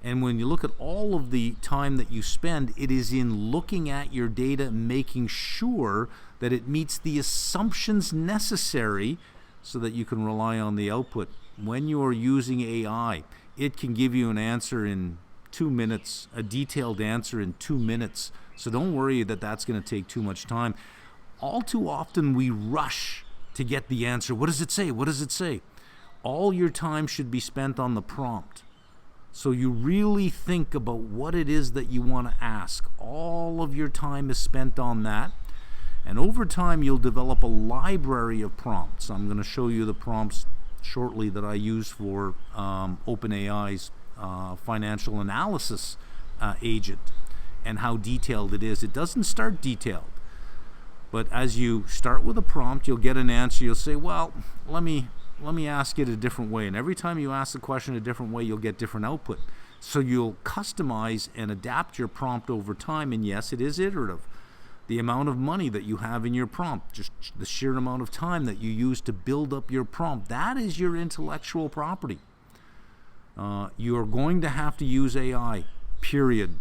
And when you look at all of the time that you spend, it is in looking at your data and making sure that it meets the assumptions necessary so that you can rely on the output. When you are using AI, it can give you an answer in 2 minutes, a detailed answer in 2 minutes. So don't worry that that's going to take too much time. All too often we rush to get the answer. What does it say? What does it say? All your time should be spent on the prompt. So you really think about what it is that you want to ask. All of your time is spent on that. And over time you'll develop a library of prompts. I'm going to show you the prompts shortly that I use for OpenAI's financial analysis agent and how detailed it is. It doesn't start detailed, but as you start with a prompt, you'll get an answer. You'll say, well, let me ask it a different way. And every time you ask the question a different way, you'll get different output. So you'll customize and adapt your prompt over time. And yes, it is iterative. the amount of money that you have in your prompt, just the sheer amount of time that you use to build up your prompt. That is your intellectual property. You are going to have to use AI, period.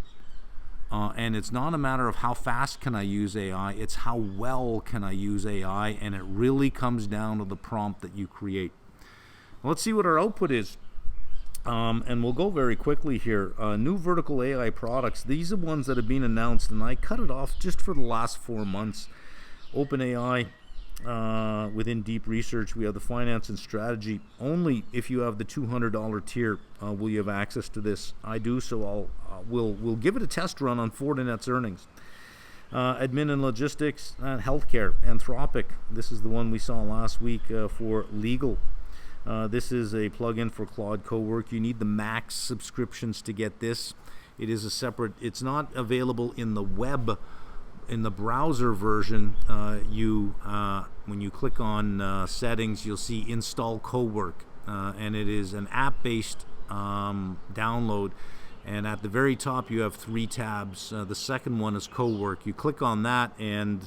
And it's not a matter of how fast can I use AI, it's how well can I use AI, and it really comes down to the prompt that you create. Let's see what our output is. And we'll go very quickly here. New vertical AI products, these are ones that have been announced, and I cut it off just for the last 4 months. OpenAI, within deep research, we have the finance and strategy. Only if you have the $200 tier will you have access to this. I do, so we'll give it a test run on Fortinet's earnings. Admin and logistics, healthcare, Anthropic. This is the one we saw last week for legal. This is a plugin for Claude Cowork. You need the max subscriptions to get this. It is a separate, it's not available in the web, in the browser version. When you click on settings, you'll see install Cowork, and it is an app-based download. And at the very top, you have 3 tabs. The second one is Cowork. You click on that, and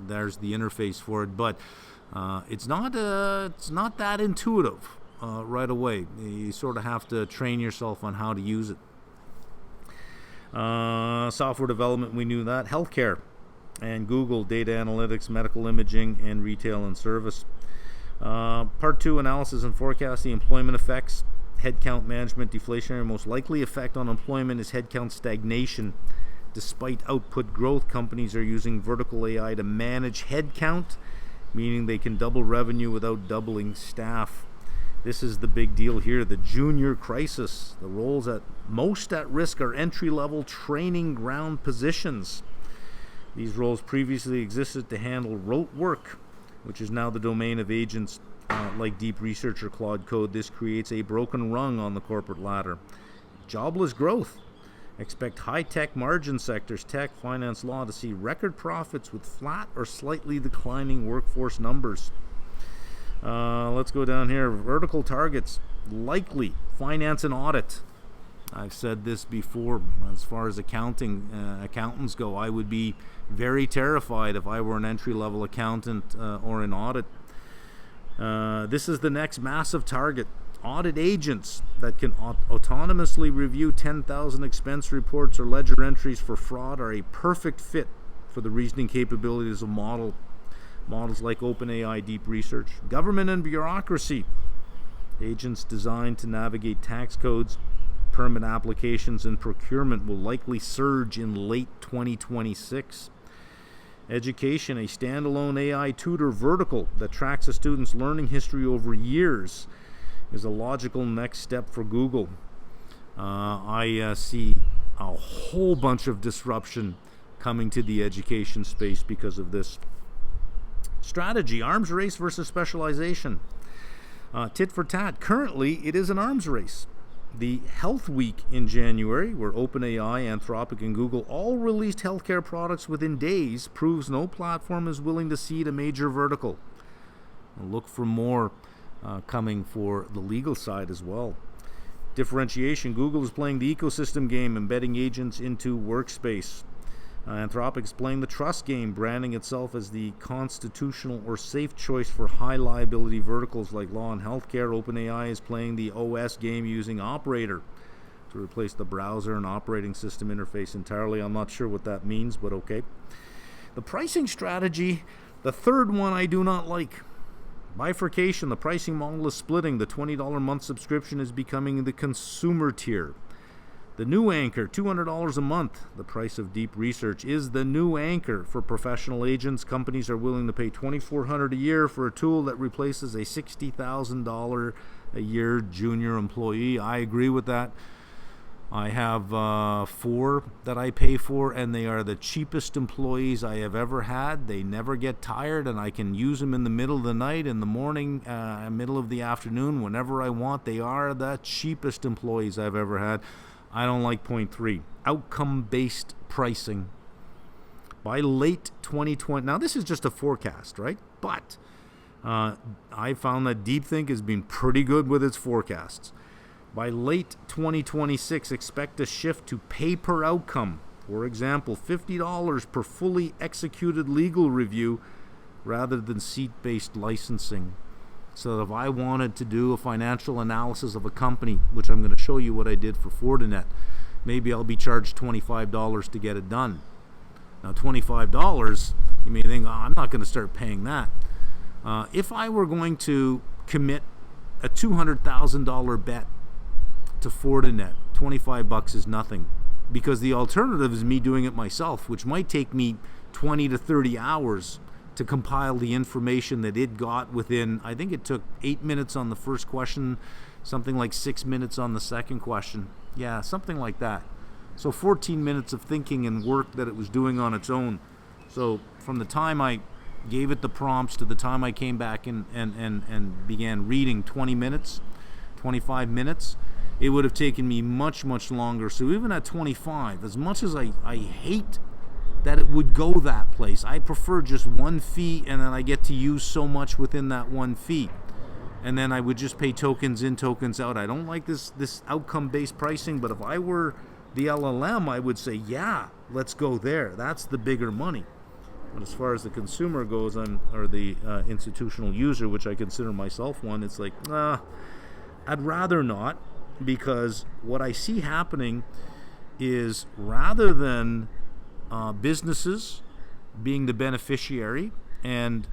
there's the interface for it. But it's not that intuitive right away. You sort of have to train yourself on how to use it. Software development, we knew that. Healthcare and Google, data analytics, medical imaging, and retail and service. Part 2, analysis and forecasting, employment effects. Headcount management, deflationary. Most likely effect on employment is headcount stagnation. Despite output growth, companies are using vertical AI to manage headcount, meaning they can double revenue without doubling staff. This is the big deal here, the junior crisis. The roles at most at risk are entry-level training ground positions. These roles previously existed to handle rote work, which is now the domain of agents like Deep Research or Claude Code. This creates a broken rung on the corporate ladder. Jobless growth. Expect high-tech margin sectors, tech, finance, law, to see record profits with flat or slightly declining workforce numbers. Let's go down here. Vertical targets. Likely finance and audit. I've said this before. As far as accountants go, I would be very terrified if I were an entry-level accountant or in audit. This is the next massive target. Audit agents that can autonomously review 10,000 expense reports or ledger entries for fraud are a perfect fit for the reasoning capabilities of models like OpenAI Deep Research. Government and bureaucracy. Agents designed to navigate tax codes, permit applications, and procurement will likely surge in late 2026. Education, a standalone AI tutor vertical that tracks a student's learning history over years, is a logical next step for Google. I see a whole bunch of disruption coming to the education space because of this. Strategy, arms race versus specialization. Tit for tat. Currently, it is an arms race. The Health Week in January, where OpenAI, Anthropic, and Google all released healthcare products within days, proves no platform is willing to cede a major vertical. Look for more coming for the legal side as well. Differentiation, Google is playing the ecosystem game, embedding agents into workspace. Anthropic is playing the trust game, branding itself as the constitutional or safe choice for high liability verticals like law and healthcare. OpenAI is playing the OS game using Operator to replace the browser and operating system interface entirely. I'm not sure what that means, but okay. The pricing strategy, the third one I do not like. Bifurcation, the pricing model is splitting. The $20 a month subscription is becoming the consumer tier. The new anchor, $200 a month. The price of Deep Research is the new anchor for professional agents. Companies are willing to pay $2,400 a year for a tool that replaces a $60,000 a year junior employee. I agree with that. I have 4 that I pay for, and they are the cheapest employees I have ever had. They never get tired, and I can use them in the middle of the night, in the morning, middle of the afternoon, whenever I want. They are the cheapest employees I've ever had. I don't like point 3, outcome-based pricing. By late 2020, now this is just a forecast, right? But I found that DeepThink has been pretty good with its forecasts. By late 2026, expect a shift to pay per outcome, For example, $50 per fully executed legal review rather than seat-based licensing. So that if I wanted to do a financial analysis of a company, which I'm going to show you what I did for Fortinet, maybe I'll be charged $25 to get it done. Now $25, you may think, oh, I'm not going to start paying that. If I were going to commit a $200,000 bet to Fortinet, $25 is nothing, because the alternative is me doing it myself, which might take me 20 to 30 hours to compile the information that it got within, I think it took 8 minutes on the first question, something like 6 minutes on the second question. Yeah, something like that. So 14 minutes of thinking and work that it was doing on its own. So from the time I gave it the prompts to the time I came back and began reading, 20 minutes, 25 minutes, it would have taken me much, much longer. So even at 25, as much as I hate that it would go that place, I prefer just one fee, and then I get to use so much within that one fee. And then I would just pay tokens in, tokens out. I don't like this outcome-based pricing, but if I were the LLM, I would say, yeah, let's go there. That's the bigger money. But as far as the consumer goes, or the institutional user, which I consider myself one, it's like, I'd rather not, because what I see happening is, rather than businesses being the beneficiary and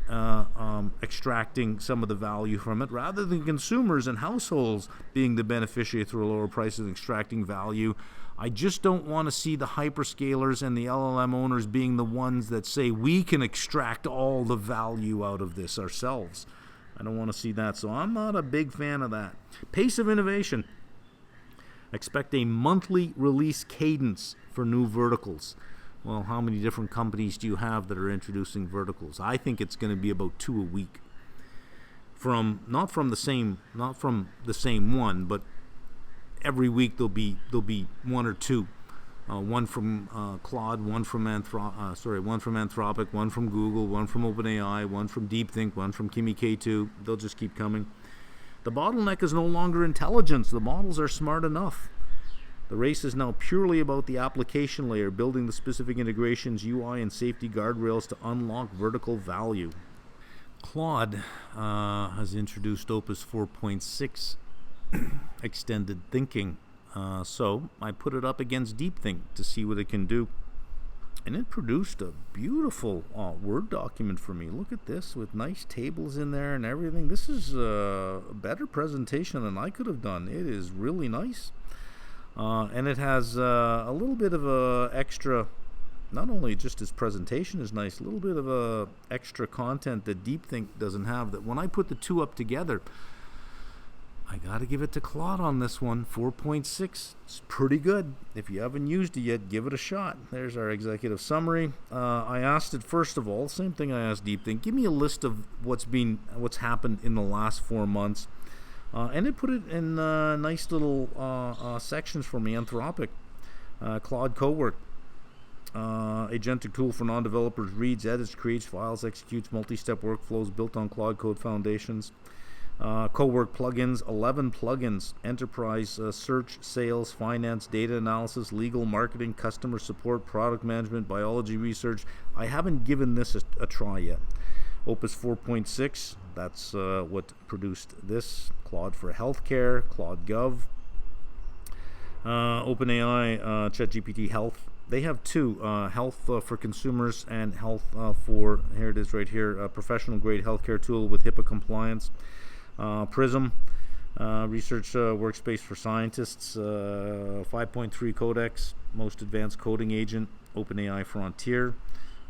extracting some of the value from it, rather than consumers and households being the beneficiary through lower prices and extracting value, I just don't want to see the hyperscalers and the LLM owners being the ones that say we can extract all the value out of this ourselves. I don't want to see that, so I'm not a big fan of that. Pace of innovation. Expect a monthly release cadence for new verticals. Well, how many different companies do you have that are introducing verticals? I think it's going to be about 2 a week. Not from the same one, but every week there'll be 1 or 2. One from Claude, one from Anthropic, one from Google, one from OpenAI, one from DeepThink, one from Kimi K2. They'll just keep coming. The bottleneck is no longer intelligence. The models are smart enough. The race is now purely about the application layer, building the specific integrations, UI, and safety guardrails to unlock vertical value. Claude has introduced Opus 4.6 extended thinking. So I put it up against DeepThink to see what it can do. And it produced a beautiful Word document for me. Look at this, with nice tables in there and everything. This is a better presentation than I could have done. It is really nice. And it has a little bit of a extra, not only just its presentation is nice, a little bit of a extra content that DeepThink doesn't have, that when I put the two up together, I got to give it to Claude on this one. 4.6. It's pretty good. If you haven't used it yet, give it a shot. There's our executive summary. I asked it, first of all, same thing I asked DeepThink, give me a list of what's happened in the last 4 months. And it put it in nice little sections for me. Anthropic, Claude Cowork, agentic tool for non-developers, reads, edits, creates files, executes multi-step workflows built on Claude Code foundations. Cowork plugins, 11 plugins, enterprise search, sales, finance, data analysis, legal, marketing, customer support, product management, biology research. I haven't given this a try yet. Opus 4.6, that's what produced this. Claude for healthcare, Claude Gov, OpenAI, ChatGPT Health. They have two, health for consumers and health for, here it is right here, professional grade healthcare tool with HIPAA compliance. Prism, research workspace for scientists, 5.3 Codex, most advanced coding agent, OpenAI Frontier,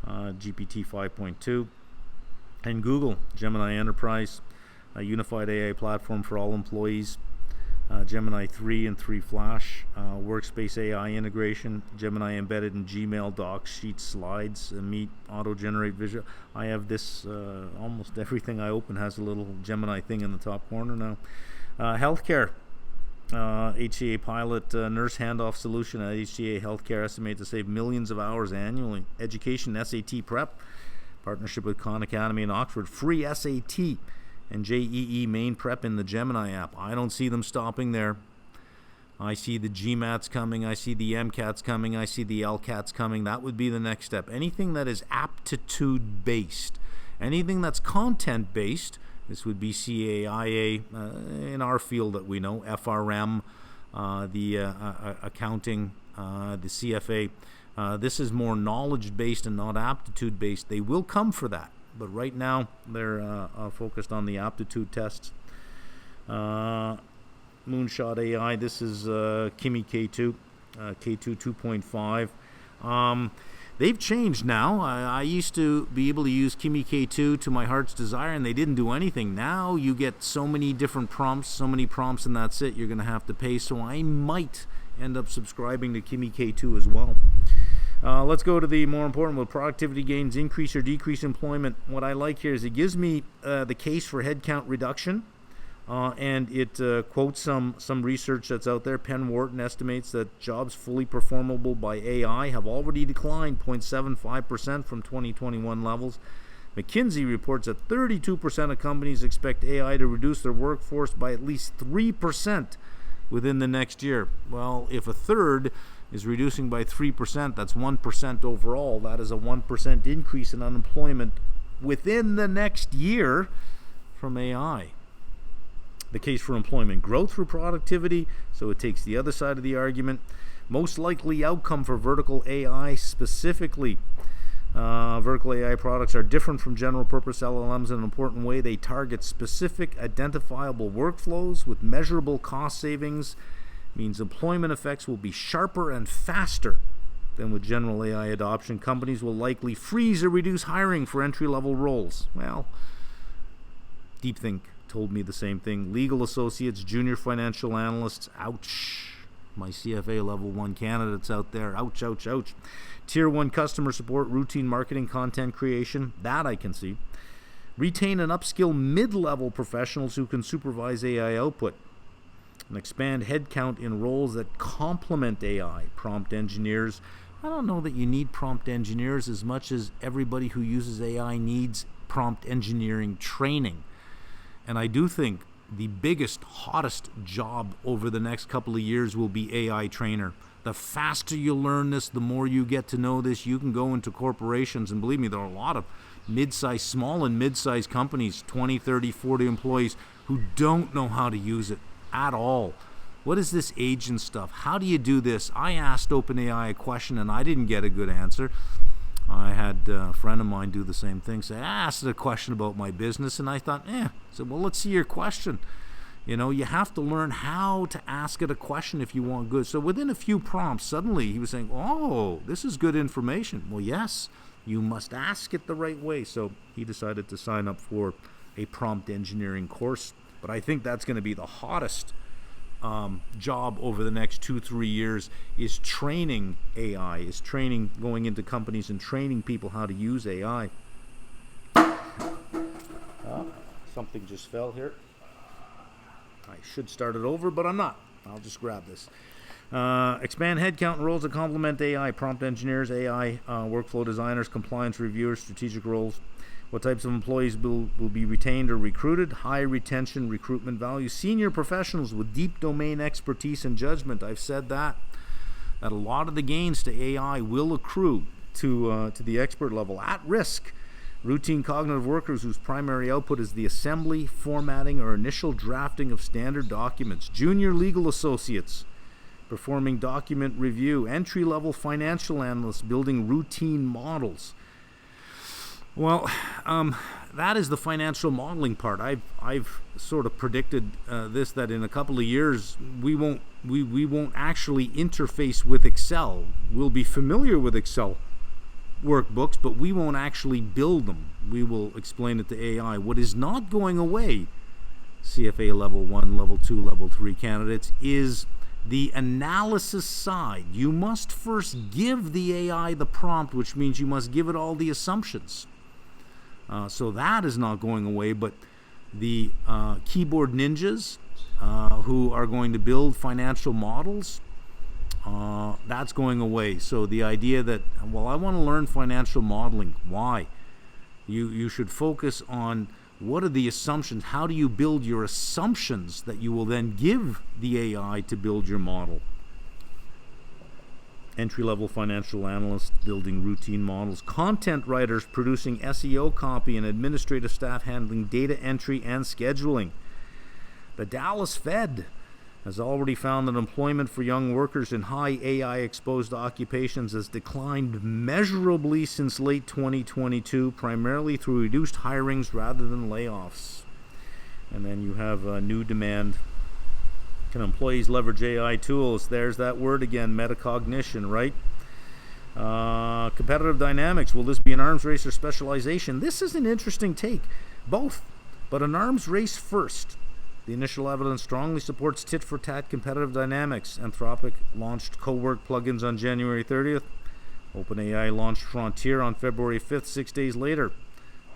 GPT 5.2, and Google, Gemini Enterprise, a unified AI platform for all employees, Gemini 3 and 3 Flash, workspace AI integration, Gemini embedded in Gmail, Docs, Sheets, Slides, Meet, auto-generate visual. I have this, almost everything I open has a little Gemini thing in the top corner now. Healthcare, HCA pilot nurse handoff solution at HCA Healthcare, estimated to save millions of hours annually. Education, SAT prep, partnership with Khan Academy in Oxford, free SAT and JEE main prep in the Gemini app. I don't see them stopping there. I see the GMATs coming. I see the MCATs coming. I see the LCATs coming. That would be the next step. Anything that is aptitude-based. Anything that's content-based, this would be CAIA in our field that we know, FRM, the accounting, the CFA. This is more knowledge-based and not aptitude-based. They will come for that, but right now they're focused on the aptitude tests. Moonshot AI, this is Kimi K2, K2 2.5. They've changed now. I used to be able to use Kimi K2 to my heart's desire, and they didn't do anything. Now you get so many different prompts, and that's it. You're going to have to pay, so I might end up subscribing to Kimi K2 as well. Let's go to the more important one. Productivity gains, increase or decrease employment. What I like here is it gives me the case for headcount reduction. And it quotes some research that's out there. Penn Wharton estimates that jobs fully performable by AI have already declined 0.75% from 2021 levels. McKinsey reports that 32% of companies expect AI to reduce their workforce by at least 3% within the next year. Well, if a third is reducing by 3%, that's 1% overall. That is a 1% increase in unemployment within the next year from AI. The case for employment growth through productivity, so it takes the other side of the argument. Most likely outcome for vertical AI specifically. Vertical AI products are different from general purpose LLMs in an important way. They target specific identifiable workflows with measurable cost savings. Means employment effects will be sharper and faster than with general AI adoption. Companies will likely freeze or reduce hiring for entry-level roles. Well, DeepThink told me the same thing. Legal associates, junior financial analysts, ouch. My CFA level 1 candidates out there, ouch, ouch, ouch. Tier 1 customer support, routine marketing, content creation, that I can see. Retain and upskill mid-level professionals who can supervise AI output. And expand headcount in roles that complement AI. Prompt engineers. I don't know that you need prompt engineers as much as everybody who uses AI needs prompt engineering training. And I do think the biggest, hottest job over the next couple of years will be AI trainer. The faster you learn this, the more you get to know this. You can go into corporations, and believe me, there are a lot of small and mid-sized companies, 20, 30, 40 employees, who don't know how to use it at all. What is this agent stuff? How do you do this? I asked OpenAI a question, and I didn't get a good answer. I had a friend of mine do the same thing. Say, I asked a question about my business, and I thought, I said, well, let's see your question. You know, you have to learn how to ask it a question if you want good. So within a few prompts, suddenly he was saying, oh, this is good information. Well, yes, you must ask it the right way. So he decided to sign up for a prompt engineering course. But I think that's going to be the hottest job over the next 2-3 years, is training AI, is training, going into companies and training people how to use AI. Something just fell here. I should start it over, but I'm not. I'll just grab this. Expand headcount and roles that complement AI. Prompt engineers, AI workflow designers, compliance reviewers, strategic roles. What types of employees will be retained or recruited? High retention, recruitment value. Senior professionals with deep domain expertise and judgment. I've said that a lot of the gains to AI will accrue to the expert level. At risk, routine cognitive workers whose primary output is the assembly, formatting, or initial drafting of standard documents. Junior legal associates performing document review. Entry-level financial analysts building routine models. Well, that is the financial modeling part. I've sort of predicted this, that in a couple of years we won't actually interface with Excel. We'll be familiar with Excel workbooks, but we won't actually build them. We will explain it to AI. What is not going away, CFA level 1, level 2, level 3 candidates, is the analysis side. You must first give the AI the prompt, which means you must give it all the assumptions. So that is not going away, but the keyboard ninjas who are going to build financial models, that's going away. So the idea that, well, I want to learn financial modeling. Why? You should focus on What are the assumptions? How do you build your assumptions that you will then give the AI to build your model? Entry-level financial analysts building routine models, content writers producing SEO copy, and administrative staff handling data entry and scheduling. The Dallas Fed has already found that employment for young workers in high AI-exposed occupations has declined measurably since late 2022, primarily through reduced hirings rather than layoffs. And then you have new demand. Can employees leverage AI tools? There's that word again, metacognition, right? Competitive dynamics. Will this be an arms race or specialization? This is an interesting take. Both, but an arms race first. The initial evidence strongly supports tit-for-tat competitive dynamics. Anthropic launched co-work plugins on January 30th. OpenAI launched Frontier on February 5th, 6 days later.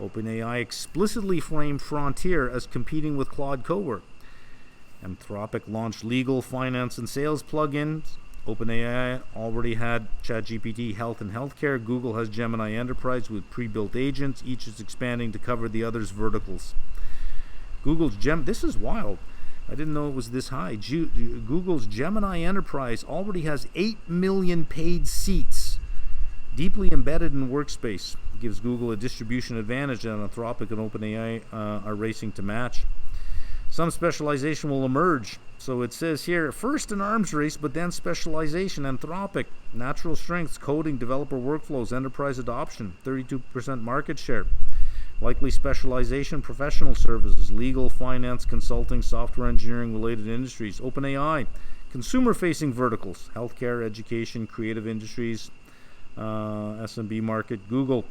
OpenAI explicitly framed Frontier as competing with Claude Cowork. Anthropic launched legal, finance, and sales plugins. OpenAI already had ChatGPT Health and Healthcare. Google has Gemini Enterprise with pre-built agents. Each is expanding to cover the other's verticals. This is wild. I didn't know it was this high. Google's Gemini Enterprise already has 8 million paid seats, deeply embedded in Workspace. It gives Google a distribution advantage that Anthropic and OpenAI are racing to match. Some specialization will emerge. So it says here, first an arms race, but then specialization. Anthropic, natural strengths, coding, developer workflows, enterprise adoption, 32% market share. Likely specialization, professional services, legal, finance, consulting, software engineering related industries. OpenAI, consumer-facing verticals, healthcare, education, creative industries, SMB market. Google,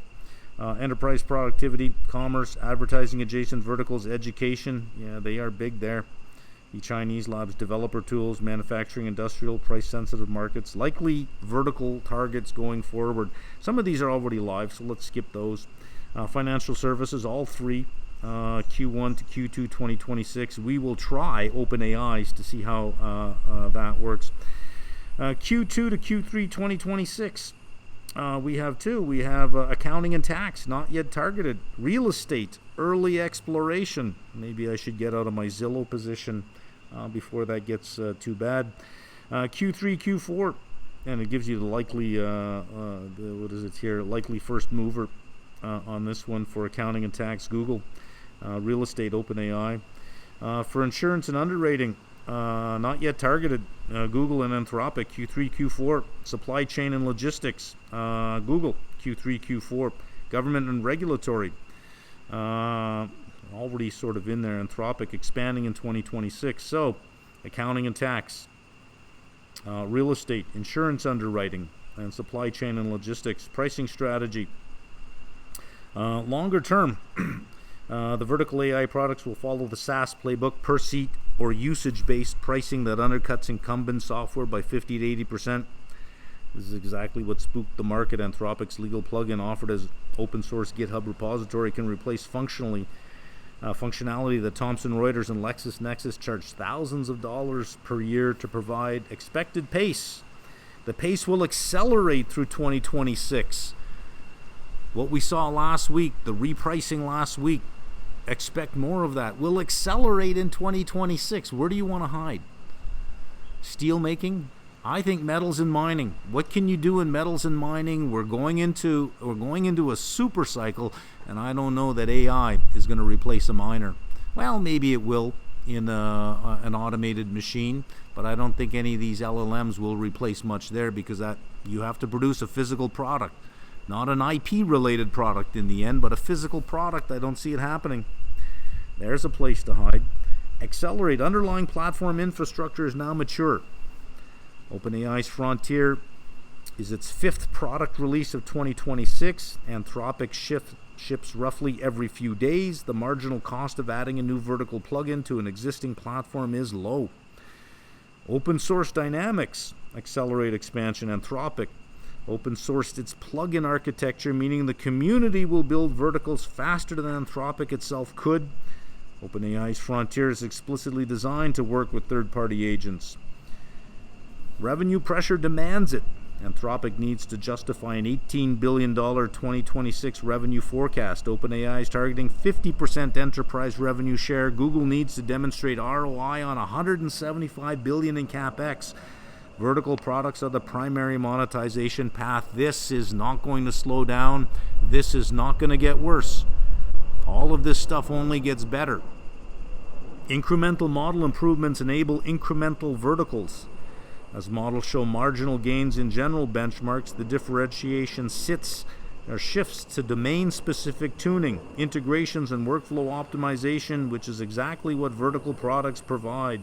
enterprise productivity, commerce, advertising adjacent verticals, education. Yeah, they are big there. The Chinese labs, developer tools, manufacturing, industrial, price-sensitive markets. Likely vertical targets going forward. Some of these are already live, so let's skip those. Financial services, all three, Q1 to Q2 2026. We will try OpenAI's to see how that works. Q2 to Q3 2026. We have two. We have accounting and tax, not yet targeted. Real estate, early exploration. Maybe I should get out of my Zillow position before that gets too bad. Q3, Q4, and it gives you the likely, likely first mover on this one for accounting and tax. Google, real estate, OpenAI. For insurance and underwriting, not yet targeted. Google and Anthropic, Q3, Q4. Supply chain and logistics, Google, Q3, Q4. Government and regulatory, already sort of in there. Anthropic expanding in 2026. So, accounting and tax, real estate, insurance underwriting, and supply chain and logistics. Pricing strategy. Longer term, the vertical AI products will follow the SaaS playbook, per seat or usage-based pricing that undercuts incumbent software by 50 to 80%. This is exactly what spooked the market. Anthropic's legal plugin, offered as open source GitHub repository, can replace functionality that Thomson Reuters and LexisNexis charge thousands of dollars per year to provide. Expected pace. The pace will accelerate through 2026. What we saw last week, the repricing last week, expect more of that. Will accelerate in 2026. Where do you want to hide? Steel making? I think metals and mining. What can you do in metals and mining? We're going into a super cycle, and I don't know that AI is going to replace a miner. Well, maybe it will in an automated machine, but I don't think any of these LLMs will replace much there, because that you have to produce a physical product. Not an IP-related product in the end, but a physical product. I don't see it happening. There's a place to hide. Accelerate. Underlying platform infrastructure is now mature. OpenAI's Frontier is its 5th product release of 2026. Anthropic ships roughly every few days. The marginal cost of adding a new vertical plugin to an existing platform is low. Open source dynamics. Accelerate expansion. Anthropic open sourced its plugin architecture, meaning the community will build verticals faster than Anthropic itself could. OpenAI's Frontier is explicitly designed to work with third-party agents. Revenue pressure demands it. Anthropic needs to justify an $18 billion 2026 revenue forecast. OpenAI is targeting 50% enterprise revenue share. Google needs to demonstrate ROI on $175 billion in CapEx. Vertical products are the primary monetization path. This is not going to slow down. This is not going to get worse. All of this stuff only gets better. Incremental model improvements enable incremental verticals. As models show marginal gains in general benchmarks, the differentiation shifts to domain-specific tuning, integrations, and workflow optimization, which is exactly what vertical products provide.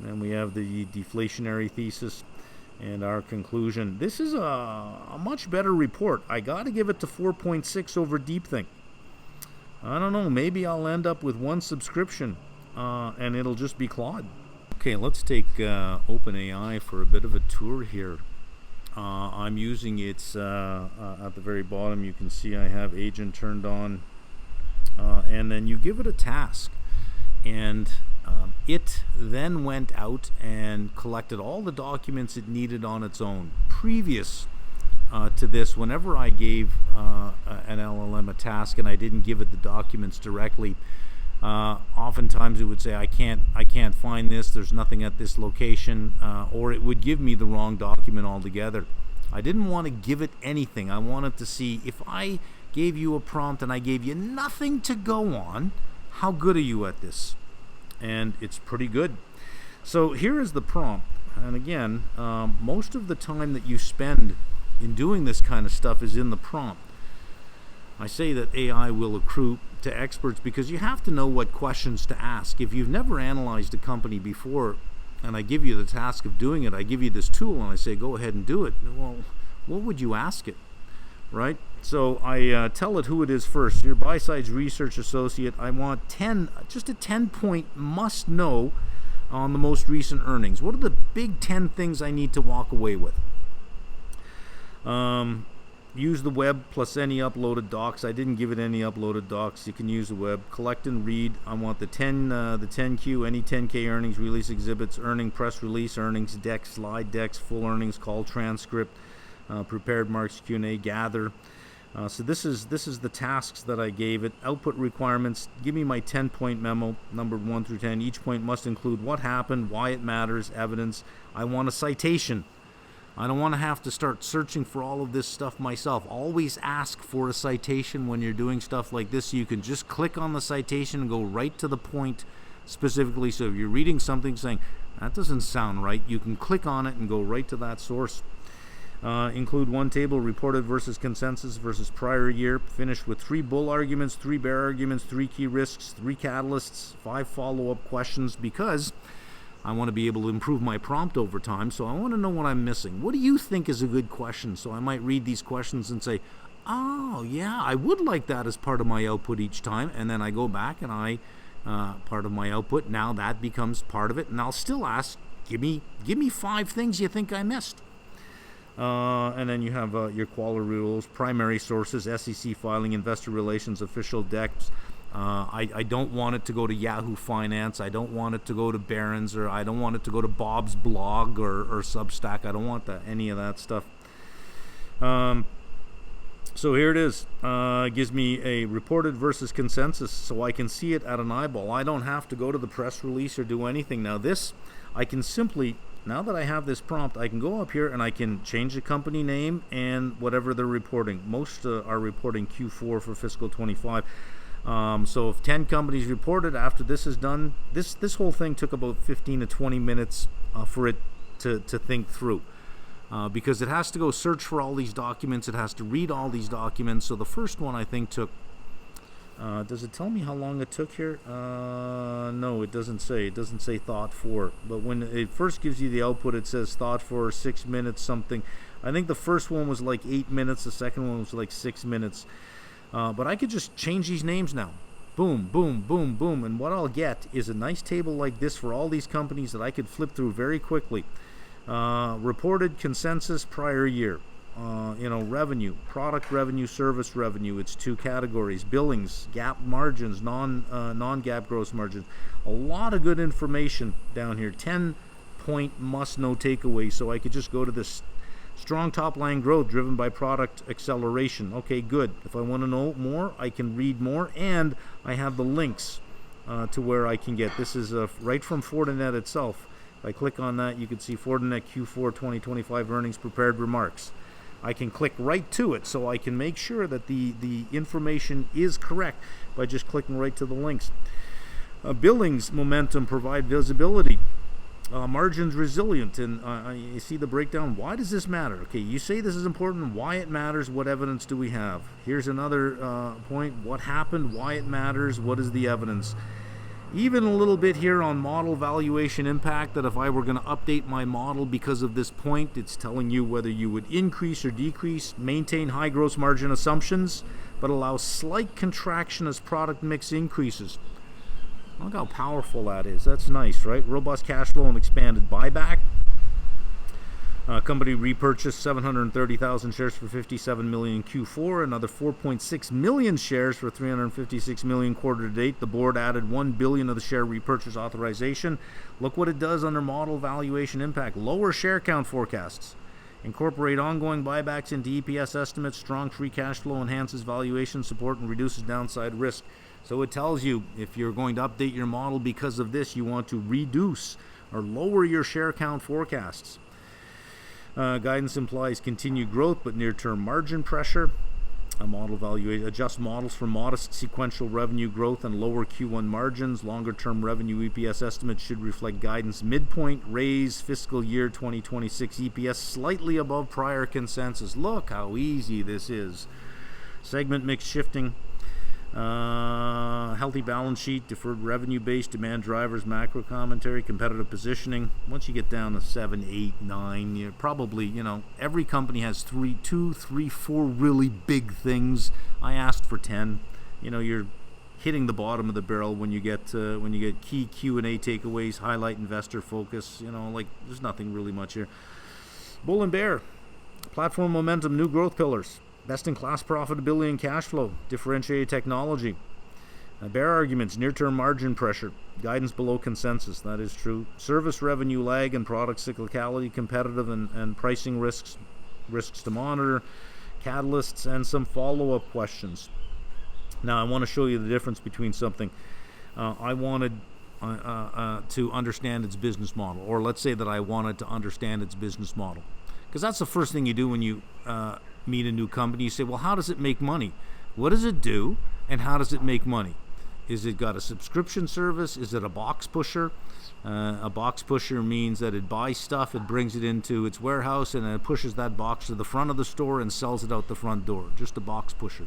And we have the deflationary thesis and our conclusion. This is a much better report. I got to give it to 4.6 over DeepThink. I don't know, maybe I'll end up with one subscription and it'll just be Claude. Okay, let's take OpenAI for a bit of a tour here. I'm using its, at the very bottom you can see I have Agent turned on, and then you give it a task, and it then went out and collected all the documents it needed on its own. Previous to this, whenever I gave an LLM a task and I didn't give it the documents directly, oftentimes it would say I can't find this, there's nothing at this location, or it would give me the wrong document altogether. I didn't want to give it anything. I wanted to see if I gave you a prompt and I gave you nothing to go on, how good are you at this? And it's pretty good. So here is the prompt, and again, most of the time that you spend in doing this kind of stuff is in the prompt. I say that AI will accrue to experts because you have to know what questions to ask. If you've never analyzed a company before and I give you the task of doing it, I give you this tool and I say go ahead and do it, well, what would you ask it, right? So I tell it who it is first. Your buy-side's research associate. I want just a 10-point must know on the most recent earnings. What are the big 10 things I need to walk away with? Use the web plus any uploaded docs. I didn't give it any uploaded docs. You can use the web. Collect and read. I want the 10Q, any 10K earnings, release exhibits, earning press release, earnings deck, slide decks, full earnings call transcript, prepared marks, Q&A, gather. So this is the tasks that I gave it. Output requirements. Give me my 10-point memo, numbered 1 through 10. Each point must include what happened, why it matters, evidence. I want a citation. I don't want to have to start searching for all of this stuff myself. Always ask for a citation when you're doing stuff like this, so you can just click on the citation and go right to the point specifically. So if you're reading something saying, that doesn't sound right, you can click on it and go right to that source. Include one table, reported versus consensus versus prior year. Finish with 3 bull arguments, 3 bear arguments, 3 key risks, 3 catalysts, 5 follow-up questions, because I want to be able to improve my prompt over time, so I want to know what I'm missing. What do you think is a good question? So I might read these questions and say, oh, yeah, I would like that as part of my output each time, and then I go back and part of my output, now that becomes part of it, and I'll still ask, give me 5 things you think I missed. And then you have your quality rules, primary sources, SEC filing, investor relations, official decks. I don't want it to go to Yahoo Finance. I don't want it to go to Barron's, or I don't want it to go to Bob's blog or Substack. I don't want any of that stuff. So here it is. It gives me a reported versus consensus, so I can see it at an eyeball. I don't have to go to the press release or do anything. Now this, I can simply, now that I have this prompt, I can go up here and I can change the company name and whatever they're reporting. Most are reporting Q4 for fiscal 25. So if 10 companies reported after this is done, this whole thing took about 15 to 20 minutes for it to think through. Because it has to go search for all these documents, it has to read all these documents. So the first one I think took, does it tell me how long it took here? No, it doesn't say. It doesn't say thought for. But when it first gives you the output, it says thought for 6 minutes something. I think the first one was like 8 minutes, the second one was like 6 minutes. But I could just change these names now. Boom, boom, boom, boom. And what I'll get is a nice table like this for all these companies that I could flip through very quickly. Reported consensus prior year. Revenue, product revenue, service revenue. It's 2 categories. Billings, GAAP margins, non-GAAP gross margins. A lot of good information down here. 10-point must-know takeaway. So I could just go to this Strong top-line growth driven by product acceleration. Okay, good. If I want to know more, I can read more, and I have the links to where I can get. This is right from Fortinet itself. If I click on that, you can see Fortinet Q4 2025 earnings prepared remarks. I can click right to it, so I can make sure that the information is correct by just clicking right to the links. Billings momentum provide visibility. Margins resilient, and you see the breakdown. Why does this matter? Okay, you say this is important. Why it matters? What evidence do we have? Here's another point. What happened? Why it matters? What is the evidence? Even a little bit here on model valuation impact, that if I were going to update my model because of this point, it's telling you whether you would increase or decrease, maintain high gross margin assumptions, but allow slight contraction as product mix increases. Look how powerful that is. That's nice, right? Robust cash flow and expanded buyback. Company repurchased 730,000 shares for $57 million in Q4, another 4.6 million shares for $356 million quarter to date. The board added $1 billion of the share repurchase authorization. Look what it does under model valuation impact. Lower share count forecasts. Incorporate ongoing buybacks into EPS estimates. Strong free cash flow enhances valuation support and reduces downside risk. So it tells you if you're going to update your model because of this, you want to reduce or lower your share count forecasts. Guidance implies continued growth but near-term margin pressure. Model valuation adjust models for modest sequential revenue growth and lower Q1 margins. Longer-term revenue EPS estimates should reflect guidance midpoint. Raise fiscal year 2026 EPS slightly above prior consensus. Look how easy this is. Segment mix shifting. Healthy balance sheet, deferred revenue-based demand drivers, macro commentary, competitive positioning. Once you get down to 7, 8, 9, you're probably, every company has 2, 3, 4 really big things. I asked for 10. You're hitting the bottom of the barrel when you get key Q&A takeaways, highlight investor focus. There's nothing really much here. Bull and bear, platform momentum, new growth pillars. Best-in-class profitability and cash flow, differentiated technology. Bear arguments, near-term margin pressure, guidance below consensus, that is true. Service revenue lag and product cyclicality, competitive and pricing risks to monitor, catalysts, and some follow-up questions. Now, I want to show you the difference between something. I wanted to understand its business model, or let's say that I wanted to understand its business model. Because that's the first thing you do when you meet a new company. You say, well, how does it make money? What does it do, and how does it make money? Is it got a subscription service? Is it a box pusher? A box pusher means that it buys stuff, it brings it into its warehouse, and then it pushes that box to the front of the store and sells it out the front door. Just a box pusher.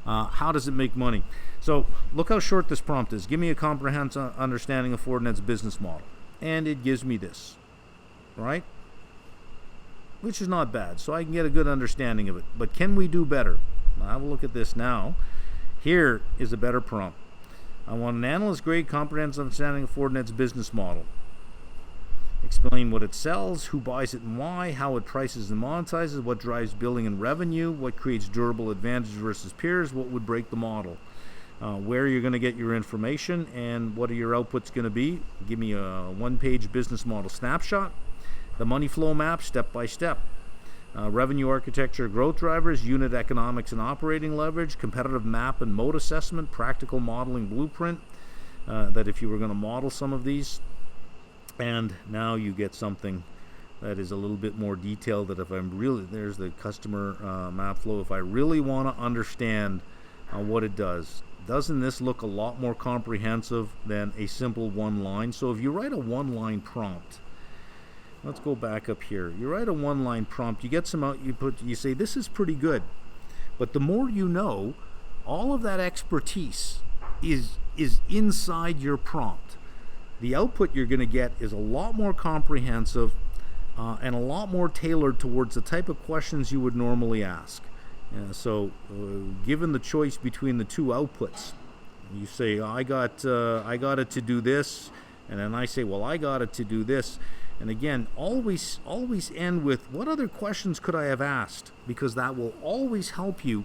How does it make money? So look how short this prompt is. Give me a comprehensive understanding of Fortinet's business model. And it gives me this, right? Which is not bad, so I can get a good understanding of it. But can we do better? Now, have a look at this now. Here is a better prompt. I want an analyst-grade comprehensive understanding of Fortinet's business model. Explain what it sells, who buys it and why, how it prices and monetizes, what drives billing and revenue, what creates durable advantage versus peers, what would break the model, where you're going to get your information, and what are your outputs going to be. Give me a one-page business model snapshot. The money flow map, step by step. Revenue architecture, growth drivers, unit economics and operating leverage, competitive map and mode assessment, practical modeling blueprint, that if you were going to model some of these. And now you get something that is a little bit more detailed, that if I'm really, there's the customer map flow. If I really want to understand what it does, doesn't this look a lot more comprehensive than a simple one line? So if you write a one-line prompt, let's go back up here. You write a one-line prompt, you get some out, you say this is pretty good. But the more you know, all of that expertise is inside your prompt. The output you're going to get is a lot more comprehensive and a lot more tailored towards the type of questions you would normally ask. So given the choice between the two outputs, you say, I got it to do this, and then I say, well, I got it to do this. And again, always end with, what other questions could I have asked? Because that will always help you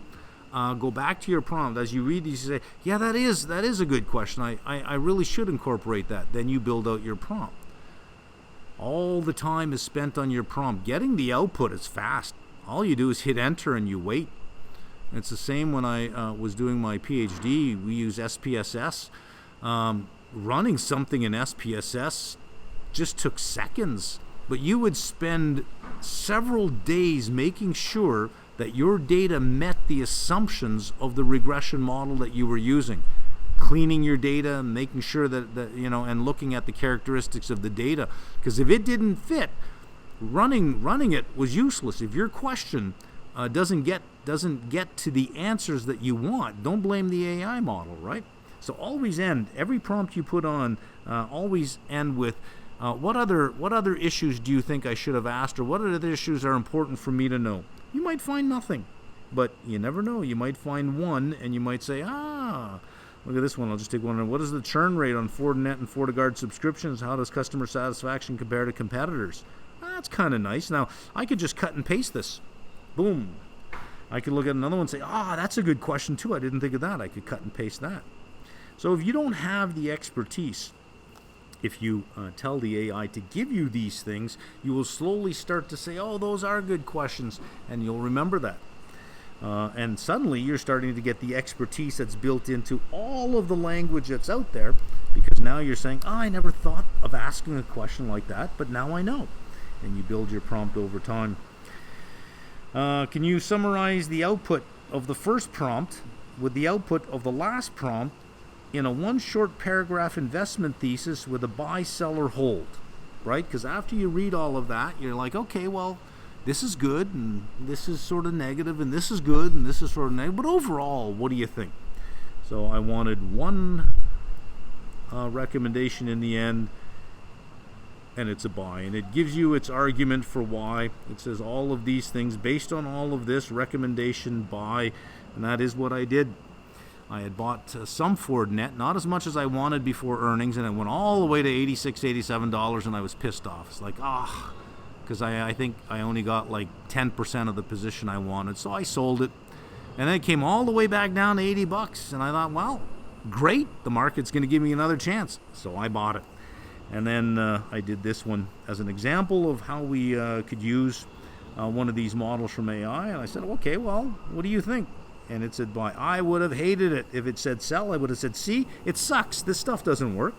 go back to your prompt. As you read these, you say, yeah, that is a good question. I really should incorporate that. Then you build out your prompt. All the time is spent on your prompt. Getting the output is fast. All you do is hit enter and you wait. It's the same when I was doing my PhD. We use SPSS. Running something in SPSS just took seconds, but you would spend several days making sure that your data met the assumptions of the regression model that you were using, cleaning your data, making sure that and looking at the characteristics of the data. Because if it didn't fit, running it was useless. If your question doesn't get to the answers that you want, don't blame the AI model, right? So always end every prompt you put on. Always end with what other issues do you think I should have asked, or what other issues are important for me to know? You might find nothing, but you never know. You might find one, and you might say, look at this one. I'll just take one. What is the churn rate on Fortinet and FortiGuard subscriptions? How does customer satisfaction compare to competitors? That's kind of nice. Now, I could just cut and paste this. Boom. I could look at another one and say, that's a good question too. I didn't think of that. I could cut and paste that. So if you don't have the expertise, if you tell the AI to give you these things, you will slowly start to say, those are good questions, and you'll remember that. And suddenly you're starting to get the expertise that's built into all of the language that's out there, because now you're saying, I never thought of asking a question like that, but now I know. And you build your prompt over time. Can you summarize the output of the first prompt with the output of the last prompt in a one short paragraph investment thesis with a buy, sell, or hold, right? Because after you read all of that, you're like, okay, well, this is good, and this is sort of negative, and this is good, and this is sort of negative, but overall, what do you think? So I wanted one recommendation in the end, and it's a buy, and it gives you its argument for why. It says all of these things, based on all of this, recommendation, buy, and that is what I did. I had bought some Fortinet, not as much as I wanted before earnings, and it went all the way to $86, $87, and I was pissed off. It's like, because I think I only got like 10% of the position I wanted, so I sold it. And then it came all the way back down to $80, and I thought, well, great, the market's going to give me another chance, so I bought it. And then I did this one as an example of how we could use one of these models from AI, and I said, okay, well, what do you think? And it said buy. I would have hated it if it said sell. I would have said, see, it sucks. This stuff doesn't work.